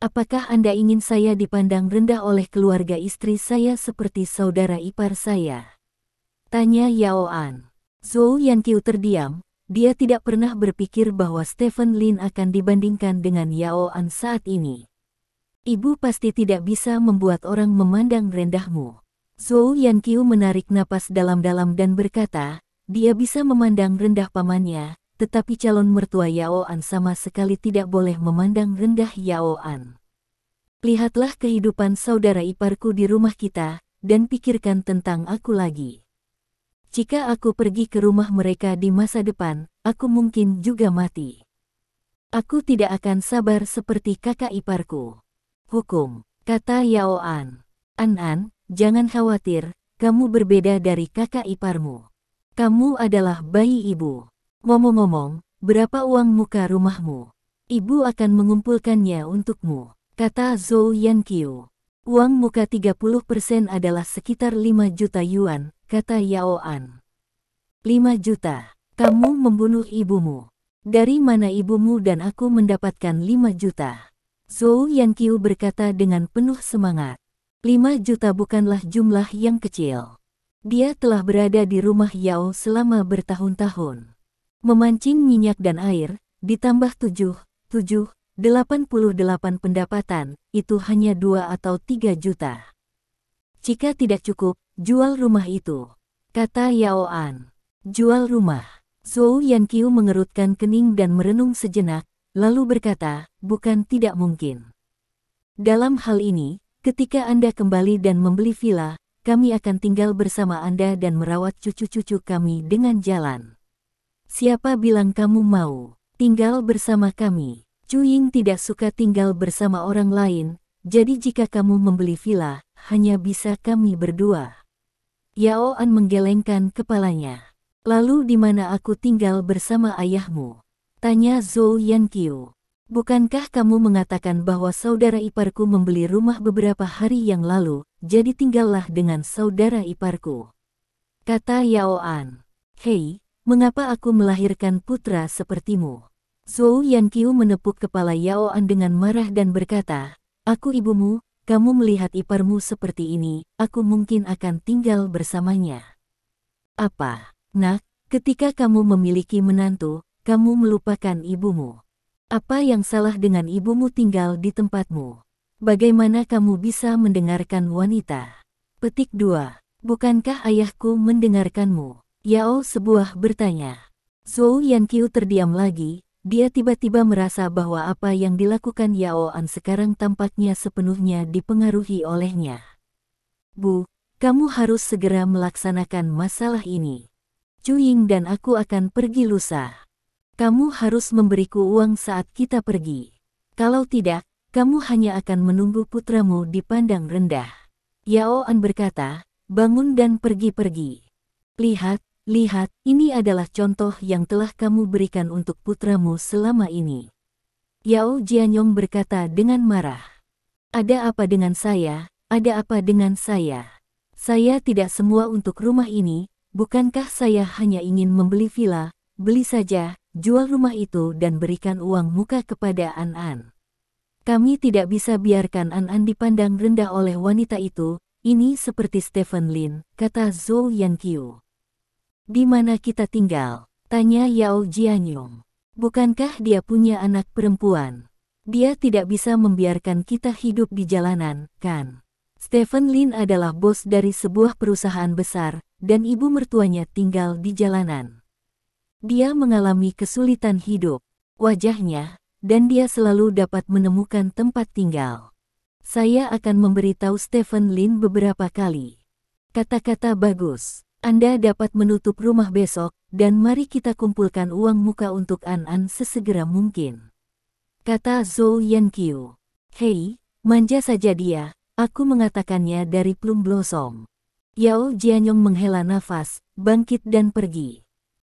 Apakah Anda ingin saya dipandang rendah oleh keluarga istri saya seperti saudara ipar saya? Tanya Yao An. Zhou Yanqiu terdiam, dia tidak pernah berpikir bahwa Stephen Lin akan dibandingkan dengan Yao An saat ini. Ibu pasti tidak bisa membuat orang memandang rendahmu. Zhou Yanqiu menarik napas dalam-dalam dan berkata, dia bisa memandang rendah pamannya, tetapi calon mertua Yao An sama sekali tidak boleh memandang rendah Yao An. Lihatlah kehidupan saudara iparku di rumah kita, dan pikirkan tentang aku lagi. Jika aku pergi ke rumah mereka di masa depan, aku mungkin juga mati. Aku tidak akan sabar seperti kakak iparku. Hukum, kata Yao An. An, jangan khawatir, kamu berbeda dari kakak iparmu. Kamu adalah bayi ibu. Ngomong-ngomong, berapa uang muka rumahmu? Ibu akan mengumpulkannya untukmu, kata Zhou Yanqiu. Uang muka 30% adalah sekitar 5 juta yuan, kata Yao An. 5 juta. Kamu membunuh ibumu. Dari mana ibumu dan aku mendapatkan 5 juta? Zhou Yanqiu berkata dengan penuh semangat. 5 juta bukanlah jumlah yang kecil. Dia telah berada di rumah Yao selama bertahun-tahun. Memancing minyak dan air, ditambah 88 pendapatan, itu hanya 2 atau 3 juta. Jika tidak cukup, jual rumah itu, kata Yao An. Jual rumah. Zhou Yanqiu mengerutkan kening dan merenung sejenak, lalu berkata, bukan tidak mungkin. Dalam hal ini, ketika Anda kembali dan membeli villa, kami akan tinggal bersama Anda dan merawat cucu-cucu kami dengan jalan. Siapa bilang kamu mau tinggal bersama kami? Cuying tidak suka tinggal bersama orang lain, jadi jika kamu membeli villa, hanya bisa kami berdua. Yao An menggelengkan kepalanya. Lalu di mana aku tinggal bersama ayahmu? Tanya Zhou Yanqiu. Bukankah kamu mengatakan bahwa saudara iparku membeli rumah beberapa hari yang lalu, jadi tinggallah dengan saudara iparku? Kata Yao An. Hei, mengapa aku melahirkan putra sepertimu? Zhou Yanqiu menepuk kepala Yao An dengan marah dan berkata, aku ibumu, kamu melihat iparmu seperti ini, aku mungkin akan tinggal bersamanya. Apa, nak, ketika kamu memiliki menantu, kamu melupakan ibumu? Apa yang salah dengan ibumu tinggal di tempatmu? Bagaimana kamu bisa mendengarkan wanita? Petik 2. Bukankah ayahku mendengarkanmu? Yao sebuah bertanya. Zhou Yanqiu terdiam lagi, dia tiba-tiba merasa bahwa apa yang dilakukan Yao An sekarang tampaknya sepenuhnya dipengaruhi olehnya. Bu, kamu harus segera melaksanakan masalah ini. Cuying dan aku akan pergi lusa. Kamu harus memberiku uang saat kita pergi. Kalau tidak, kamu hanya akan menunggu putramu dipandang rendah. Yao An berkata, bangun dan pergi-pergi. Lihat, lihat, ini adalah contoh yang telah kamu berikan untuk putramu selama ini. Yao Jianyong berkata dengan marah. Ada apa dengan saya? Ada apa dengan saya? Saya tidak semua untuk rumah ini, bukankah saya hanya ingin membeli villa? Beli saja, jual rumah itu dan berikan uang muka kepada An-An. Kami tidak bisa biarkan An-An dipandang rendah oleh wanita itu, ini seperti Stephen Lin, kata Zhou Yanqiu. Di mana kita tinggal? Tanya Yao Jianyong. Bukankah dia punya anak perempuan? Dia tidak bisa membiarkan kita hidup di jalanan, kan? Stephen Lin adalah bos dari sebuah perusahaan besar, dan ibu mertuanya tinggal di jalanan. Dia mengalami kesulitan hidup, wajahnya, dan dia selalu dapat menemukan tempat tinggal. Saya akan memberitahu Stephen Lin beberapa kali. Kata-kata bagus. Anda dapat menutup rumah besok, dan mari kita kumpulkan uang muka untuk An-An sesegera mungkin. Kata Zhou Yanqiu. Hei, manja saja dia, aku mengatakannya dari Plum Blossom. Yao Jianyong menghela nafas, bangkit dan pergi.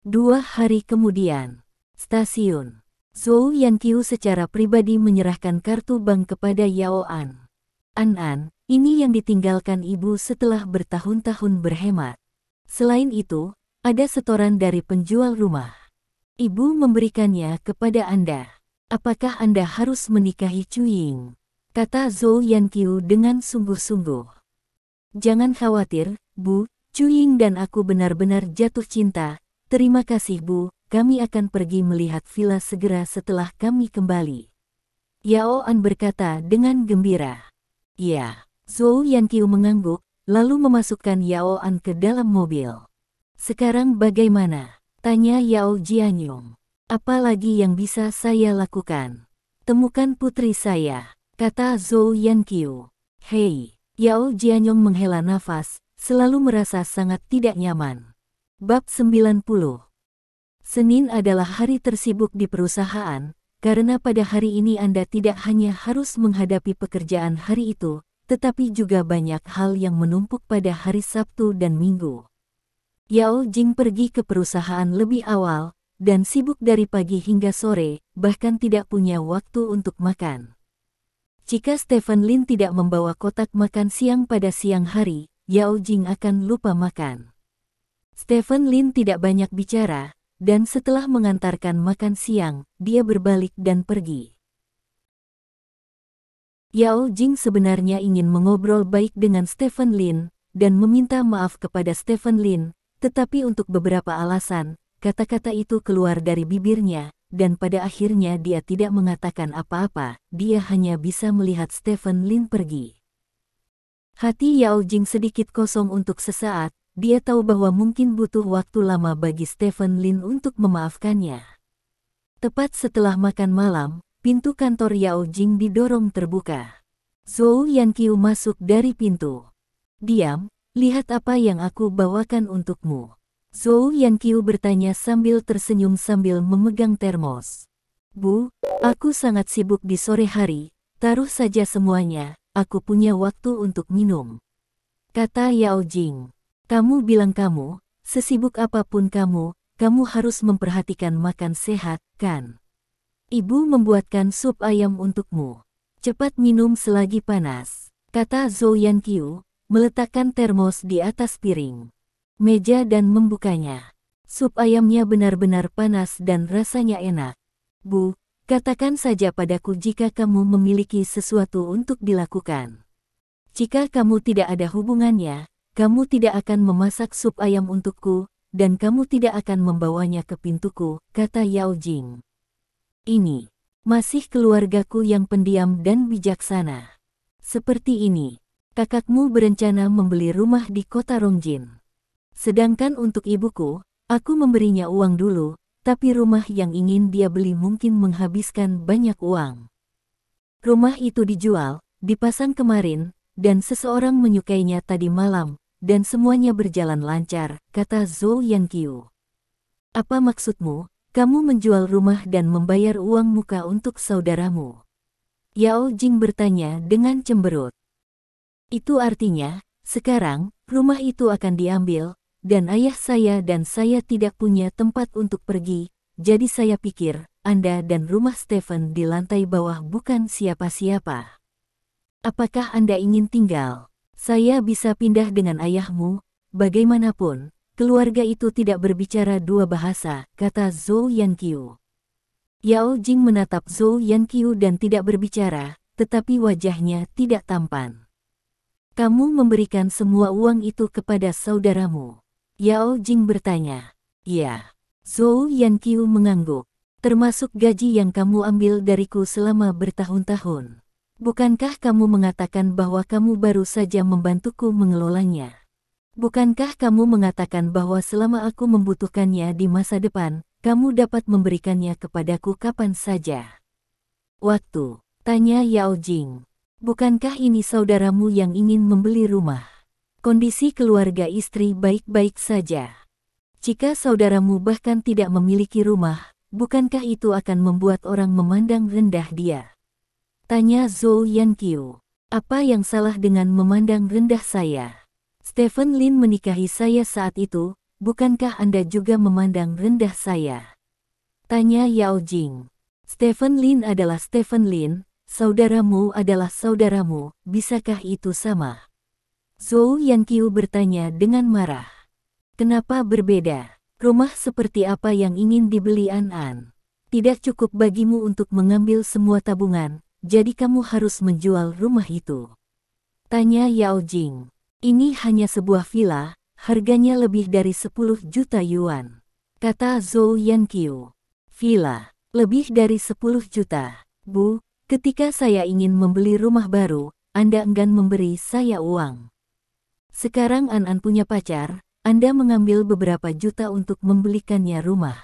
2 hari kemudian, stasiun. Zhou Yanqiu secara pribadi menyerahkan kartu bank kepada Yao An. An-An, ini yang ditinggalkan ibu setelah bertahun-tahun berhemat. Selain itu, ada setoran dari penjual rumah. Ibu memberikannya kepada Anda. Apakah Anda harus menikahi Cuying? Kata Zhou Yanqiu dengan sungguh-sungguh. Jangan khawatir, Bu, Cuying dan aku benar-benar jatuh cinta. Terima kasih Bu, kami akan pergi melihat villa segera setelah kami kembali. Yao An berkata dengan gembira. Ya, Zhou Yanqiu mengangguk, lalu memasukkan Yao An ke dalam mobil. Sekarang bagaimana? Tanya Yao Jianyong. Apa lagi yang bisa saya lakukan? Temukan putri saya, kata Zhou Yanqiu. Hei, Yao Jianyong menghela nafas, selalu merasa sangat tidak nyaman. Bab 90. Senin adalah hari tersibuk di perusahaan, karena pada hari ini Anda tidak hanya harus menghadapi pekerjaan hari itu, tetapi juga banyak hal yang menumpuk pada hari Sabtu dan Minggu. Yao Jing pergi ke perusahaan lebih awal, dan sibuk dari pagi hingga sore, bahkan tidak punya waktu untuk makan. Jika Stephen Lin tidak membawa kotak makan siang pada siang hari, Yao Jing akan lupa makan. Stephen Lin tidak banyak bicara, dan setelah mengantarkan makan siang, dia berbalik dan pergi. Yao Jing sebenarnya ingin mengobrol baik dengan Stephen Lin, dan meminta maaf kepada Stephen Lin, tetapi untuk beberapa alasan, kata-kata itu keluar dari bibirnya, dan pada akhirnya dia tidak mengatakan apa-apa, dia hanya bisa melihat Stephen Lin pergi. Hati Yao Jing sedikit kosong untuk sesaat, dia tahu bahwa mungkin butuh waktu lama bagi Stephen Lin untuk memaafkannya. Tepat setelah makan malam, pintu kantor Yao Jing didorong terbuka. Zhou Yanqiu masuk dari pintu. Diam, lihat apa yang aku bawakan untukmu. Zhou Yanqiu bertanya sambil tersenyum sambil memegang termos. Bu, aku sangat sibuk di sore hari, taruh saja semuanya, aku punya waktu untuk minum. Kata Yao Jing. Kamu bilang sesibuk apapun kamu harus memperhatikan makan sehat, kan? Ibu membuatkan sup ayam untukmu. Cepat minum selagi panas, kata Zhou Yanqiu, meletakkan termos di atas piring meja dan membukanya. Sup ayamnya benar-benar panas dan rasanya enak. Bu, katakan saja padaku jika kamu memiliki sesuatu untuk dilakukan. Jika kamu tidak ada hubungannya, kamu tidak akan memasak sup ayam untukku, dan kamu tidak akan membawanya ke pintuku, kata Yao Jing. Ini masih keluargaku yang pendiam dan bijaksana. Seperti ini, kakakmu berencana membeli rumah di kota Rongjin. Sedangkan untuk ibuku, aku memberinya uang dulu, tapi rumah yang ingin dia beli mungkin menghabiskan banyak uang. Rumah itu dijual, dipasang kemarin, dan seseorang menyukainya tadi malam, dan semuanya berjalan lancar, kata Zhou Yanqiu. Apa maksudmu? kamu menjual rumah dan membayar uang muka untuk saudaramu. Yao Jing bertanya dengan cemberut. Itu artinya, sekarang, rumah itu akan diambil, dan ayah saya dan saya tidak punya tempat untuk pergi, jadi saya pikir, Anda dan rumah Stephen di lantai bawah bukan siapa-siapa. Apakah Anda ingin tinggal? Saya bisa pindah dengan ayahmu, bagaimanapun, keluarga itu tidak berbicara dua bahasa, kata Zhou Yanqiu. Yao Jing menatap Zhou Yanqiu dan tidak berbicara, tetapi wajahnya tidak tampan. Kamu memberikan semua uang itu kepada saudaramu? Yao Jing bertanya. Ya. Zhou Yanqiu mengangguk. Termasuk gaji yang kamu ambil dariku selama bertahun-tahun. Bukankah kamu mengatakan bahwa kamu baru saja membantuku mengelolanya? Bukankah kamu mengatakan bahwa selama aku membutuhkannya di masa depan, kamu dapat memberikannya kepadaku kapan saja? Waktu, tanya Yao Jing. Bukankah ini saudaramu yang ingin membeli rumah? Kondisi keluarga istri baik-baik saja. Jika saudaramu bahkan tidak memiliki rumah, bukankah itu akan membuat orang memandang rendah dia? Tanya Zhou Yanqiu. Apa yang salah dengan memandang rendah saya? Stephen Lin menikahi saya saat itu, bukankah Anda juga memandang rendah saya? Tanya Yao Jing. Stephen Lin adalah Stephen Lin, saudaramu adalah saudaramu, bisakah itu sama? Zhou Yanqiu bertanya dengan marah. Kenapa berbeda? Rumah seperti apa yang ingin dibeli An? Tidak cukup bagimu untuk mengambil semua tabungan, jadi kamu harus menjual rumah itu. Tanya Yao Jing. Ini hanya sebuah villa, harganya lebih dari 10 juta yuan. Kata Zhou Yanqiu. Villa, lebih dari 10 juta. Bu, ketika saya ingin membeli rumah baru, Anda enggan memberi saya uang. Sekarang An punya pacar, Anda mengambil beberapa juta untuk membelikannya rumah.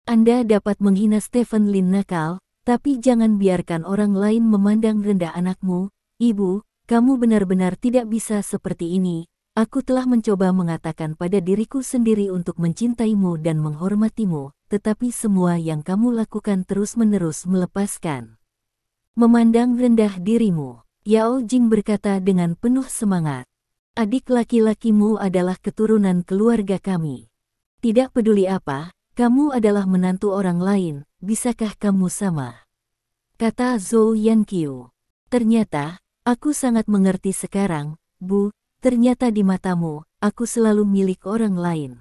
Anda dapat menghina Stephen Lin nakal, tapi jangan biarkan orang lain memandang rendah anakmu. Ibu, kamu benar-benar tidak bisa seperti ini. Aku telah mencoba mengatakan pada diriku sendiri untuk mencintaimu dan menghormatimu, tetapi semua yang kamu lakukan terus-menerus melepaskan. Memandang rendah dirimu. Yao Jing berkata dengan penuh semangat. Adik laki-lakimu adalah keturunan keluarga kami. Tidak peduli apa, kamu adalah menantu orang lain, bisakah kamu sama? Kata Zhou Yanqiu. Ternyata, aku sangat mengerti sekarang, Bu, ternyata di matamu, aku selalu milik orang lain.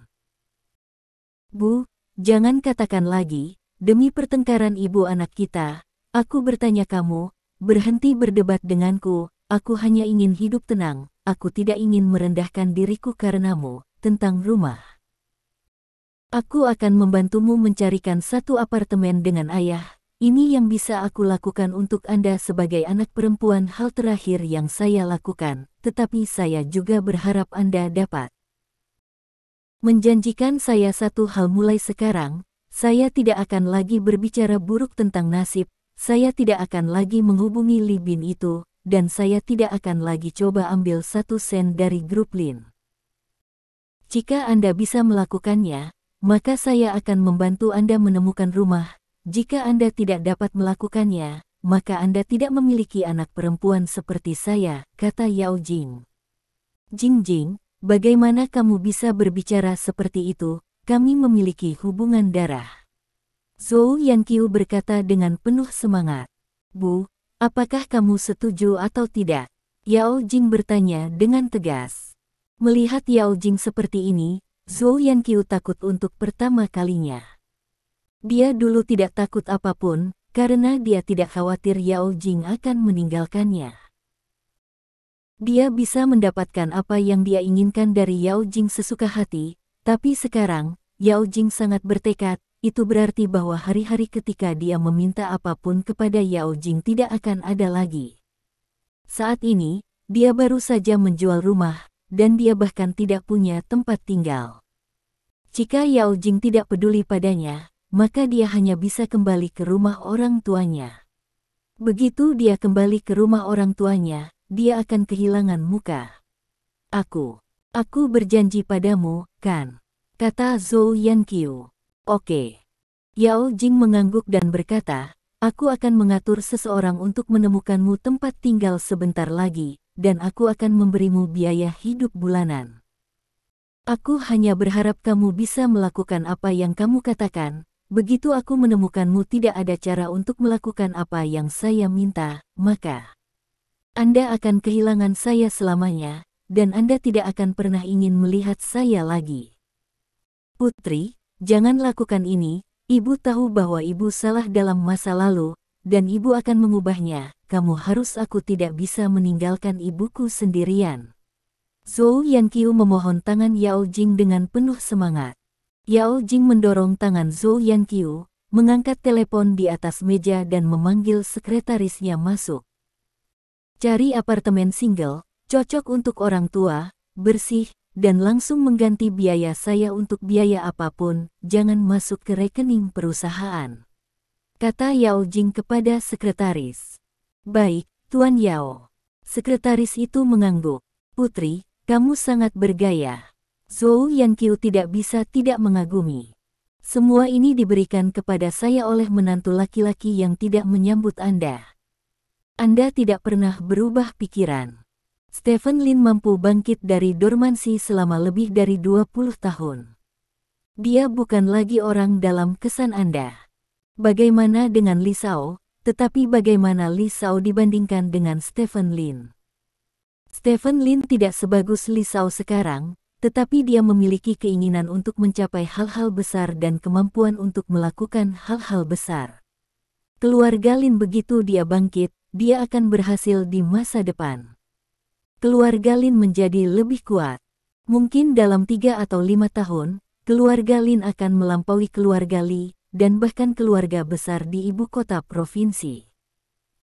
Bu, jangan katakan lagi, demi pertengkaran ibu anak kita, aku bertanya kamu, berhenti berdebat denganku, aku hanya ingin hidup tenang, aku tidak ingin merendahkan diriku karenamu, tentang rumah. Aku akan membantumu mencarikan satu apartemen dengan ayah. Ini yang bisa aku lakukan untuk Anda sebagai anak perempuan, hal terakhir yang saya lakukan, tetapi saya juga berharap Anda dapat menjanjikan saya satu hal mulai sekarang, saya tidak akan lagi berbicara buruk tentang nasib, saya tidak akan lagi menghubungi Li Bin itu, dan saya tidak akan lagi coba ambil 1 sen dari grup Lin. Jika Anda bisa melakukannya, maka saya akan membantu Anda menemukan rumah. Jika Anda tidak dapat melakukannya, maka Anda tidak memiliki anak perempuan seperti saya, kata Yao Jing. Jing, bagaimana kamu bisa berbicara seperti itu? Kami memiliki hubungan darah. Zhou Yanqiu berkata dengan penuh semangat. Bu, apakah kamu setuju atau tidak? Yao Jing bertanya dengan tegas. Melihat Yao Jing seperti ini, Zhou Yanqiu takut untuk pertama kalinya. Dia dulu tidak takut apapun, karena dia tidak khawatir Yao Jing akan meninggalkannya. Dia bisa mendapatkan apa yang dia inginkan dari Yao Jing sesuka hati, tapi sekarang, Yao Jing sangat bertekad, itu berarti bahwa hari-hari ketika dia meminta apapun kepada Yao Jing tidak akan ada lagi. Saat ini, dia baru saja menjual rumah, dan dia bahkan tidak punya tempat tinggal. Jika Yao Jing tidak peduli padanya, maka dia hanya bisa kembali ke rumah orang tuanya. Begitu dia kembali ke rumah orang tuanya, dia akan kehilangan muka. Aku berjanji padamu, kan? kata Zhou Yanqiu. Oke. Yao Jing mengangguk dan berkata, aku akan mengatur seseorang untuk menemukanmu tempat tinggal sebentar lagi, dan aku akan memberimu biaya hidup bulanan. Aku hanya berharap kamu bisa melakukan apa yang kamu katakan. Begitu aku menemukanmu tidak ada cara untuk melakukan apa yang saya minta, maka Anda akan kehilangan saya selamanya, dan Anda tidak akan pernah ingin melihat saya lagi. Putri, jangan lakukan ini. Ibu tahu bahwa ibu salah dalam masa lalu, dan ibu akan mengubahnya. Kamu harus aku tidak bisa meninggalkan ibuku sendirian. Zhou Yanqiu memohon tangan Yao Jing dengan penuh semangat. Yao Jing mendorong tangan Zhou Yanqiu, mengangkat telepon di atas meja dan memanggil sekretarisnya masuk. Cari apartemen single, cocok untuk orang tua, bersih, dan langsung mengganti biaya saya untuk biaya apapun, jangan masuk ke rekening perusahaan. Kata Yao Jing kepada sekretaris. Baik, Tuan Yao. Sekretaris itu mengangguk. Putri, kamu sangat bergaya. Zhou Yanqiu tidak bisa tidak mengagumi. Semua ini diberikan kepada saya oleh menantu laki-laki yang tidak menyambut Anda. Anda tidak pernah berubah pikiran. Stephen Lin mampu bangkit dari dormansi selama lebih dari 20 tahun. Dia bukan lagi orang dalam kesan Anda. Bagaimana dengan Li Shao, tetapi bagaimana Li Shao dibandingkan dengan Stephen Lin? Stephen Lin tidak sebagus Li Shao sekarang, tetapi dia memiliki keinginan untuk mencapai hal-hal besar dan kemampuan untuk melakukan hal-hal besar. Keluarga Lin begitu dia bangkit, dia akan berhasil di masa depan. Keluarga Lin menjadi lebih kuat. Mungkin dalam 3 atau 5 tahun, keluarga Lin akan melampaui keluarga Li, dan bahkan keluarga besar di ibu kota provinsi.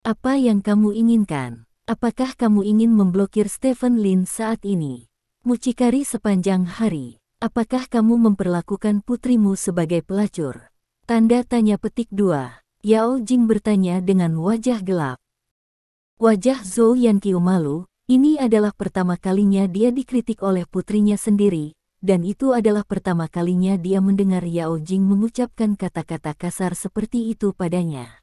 Apa yang kamu inginkan? Apakah kamu ingin memblokir Stephen Lin saat ini? Mucikari sepanjang hari. Apakah kamu memperlakukan putrimu sebagai pelacur? Tanda tanya petik 2. Yao Jing bertanya dengan wajah gelap. Wajah Zhou Yanqiu malu. Ini adalah pertama kalinya dia dikritik oleh putrinya sendiri, dan itu adalah pertama kalinya dia mendengar Yao Jing mengucapkan kata-kata kasar seperti itu padanya.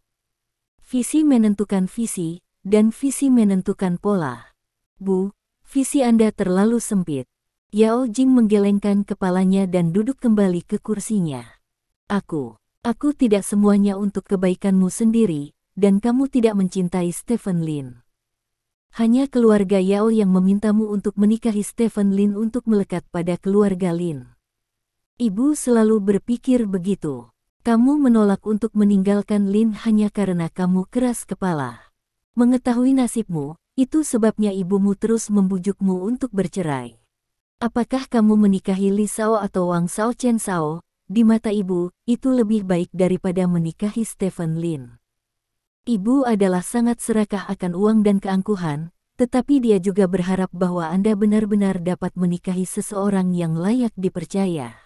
Visi menentukan visi, dan visi menentukan pola. Bu, visi Anda terlalu sempit. Yao Jing menggelengkan kepalanya dan duduk kembali ke kursinya. Aku tidak semuanya untuk kebaikanmu sendiri, dan kamu tidak mencintai Stephen Lin. Hanya keluarga Yao yang memintamu untuk menikahi Stephen Lin untuk melekat pada keluarga Lin. Ibu selalu berpikir begitu. Kamu menolak untuk meninggalkan Lin hanya karena kamu keras kepala. Mengetahui nasibmu, itu sebabnya ibumu terus membujukmu untuk bercerai. Apakah kamu menikahi Li Shao atau Wang Shao Chen Shao? Di mata ibu, itu lebih baik daripada menikahi Stephen Lin. Ibu adalah sangat serakah akan uang dan keangkuhan, tetapi dia juga berharap bahwa Anda benar-benar dapat menikahi seseorang yang layak dipercaya.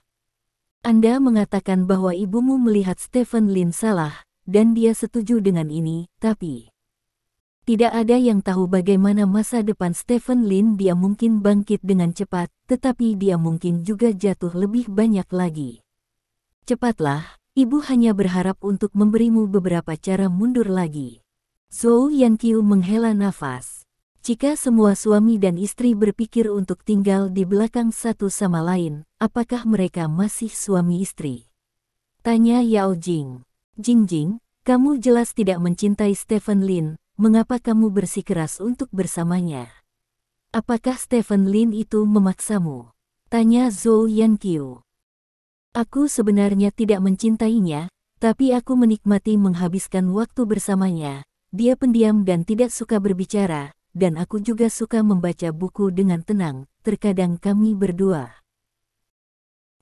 Anda mengatakan bahwa ibumu melihat Stephen Lin salah, dan dia setuju dengan ini, tapi tidak ada yang tahu bagaimana masa depan Stephen Lin. Dia mungkin bangkit dengan cepat, tetapi dia mungkin juga jatuh lebih banyak lagi. Cepatlah. Ibu hanya berharap untuk memberimu beberapa cara mundur lagi. Zhou Yanqiu menghela nafas. Jika semua suami dan istri berpikir untuk tinggal di belakang satu sama lain, apakah mereka masih suami istri? Tanya Yao Jing. Jing, kamu jelas tidak mencintai Stephen Lin, mengapa kamu bersikeras untuk bersamanya? Apakah Stephen Lin itu memaksamu? Tanya Zhou Yanqiu. Aku sebenarnya tidak mencintainya, tapi aku menikmati menghabiskan waktu bersamanya. Dia pendiam dan tidak suka berbicara, dan aku juga suka membaca buku dengan tenang. Terkadang kami berdua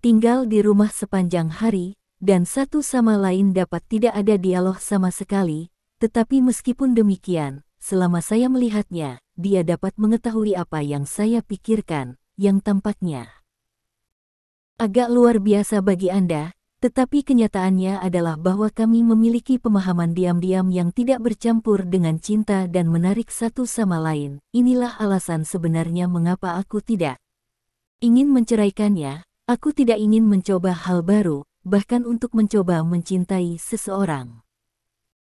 tinggal di rumah sepanjang hari, dan satu sama lain dapat tidak ada dialog sama sekali. Tetapi meskipun demikian, selama saya melihatnya, dia dapat mengetahui apa yang saya pikirkan, yang tampaknya agak luar biasa bagi Anda, tetapi kenyataannya adalah bahwa kami memiliki pemahaman diam-diam yang tidak bercampur dengan cinta dan menarik satu sama lain. Inilah alasan sebenarnya mengapa aku tidak ingin menceraikannya. Aku tidak ingin mencoba hal baru, bahkan untuk mencoba mencintai seseorang.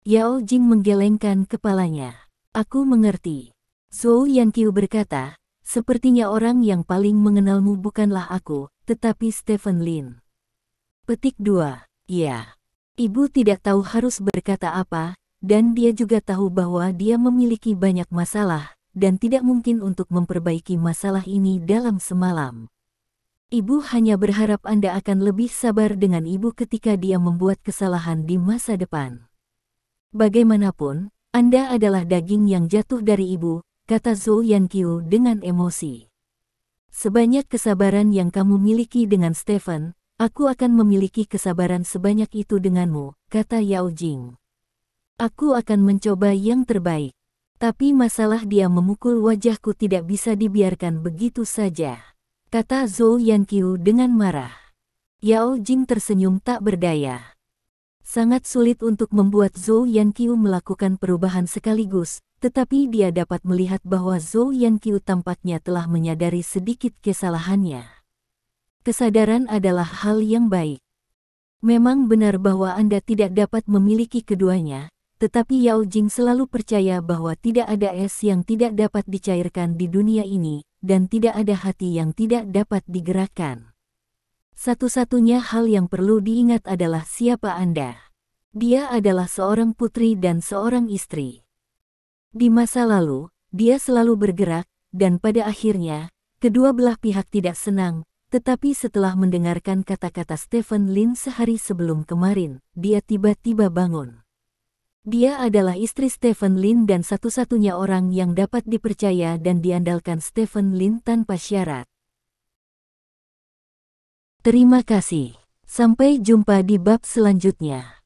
Yao Jing menggelengkan kepalanya. Aku mengerti. Zhou Yanqiu berkata, sepertinya orang yang paling mengenalmu bukanlah aku, tetapi Stephen Lin. Petik 2. Ya. Ibu tidak tahu harus berkata apa, dan dia juga tahu bahwa dia memiliki banyak masalah, dan tidak mungkin untuk memperbaiki masalah ini dalam semalam. Ibu hanya berharap Anda akan lebih sabar dengan ibu ketika dia membuat kesalahan di masa depan. Bagaimanapun, Anda adalah daging yang jatuh dari ibu, kata Zhou Yanqiu dengan emosi. Sebanyak kesabaran yang kamu miliki dengan Stephen, aku akan memiliki kesabaran sebanyak itu denganmu, kata Yao Jing. Aku akan mencoba yang terbaik. Tapi masalah dia memukul wajahku tidak bisa dibiarkan begitu saja, kata Zhou Yanqiu dengan marah. Yao Jing tersenyum tak berdaya. Sangat sulit untuk membuat Zhou Yanqiu melakukan perubahan sekaligus, tetapi dia dapat melihat bahwa Zhou Yanqiu tampaknya telah menyadari sedikit kesalahannya. Kesadaran adalah hal yang baik. Memang benar bahwa Anda tidak dapat memiliki keduanya, tetapi Yao Jing selalu percaya bahwa tidak ada es yang tidak dapat dicairkan di dunia ini, dan tidak ada hati yang tidak dapat digerakkan. Satu-satunya hal yang perlu diingat adalah siapa Anda. Dia adalah seorang putri dan seorang istri. Di masa lalu, dia selalu bergerak, dan pada akhirnya, kedua belah pihak tidak senang, tetapi setelah mendengarkan kata-kata Stephen Lin sehari sebelum kemarin, dia tiba-tiba bangun. Dia adalah istri Stephen Lin dan satu-satunya orang yang dapat dipercaya dan diandalkan Stephen Lin tanpa syarat. Terima kasih. Sampai jumpa di bab selanjutnya.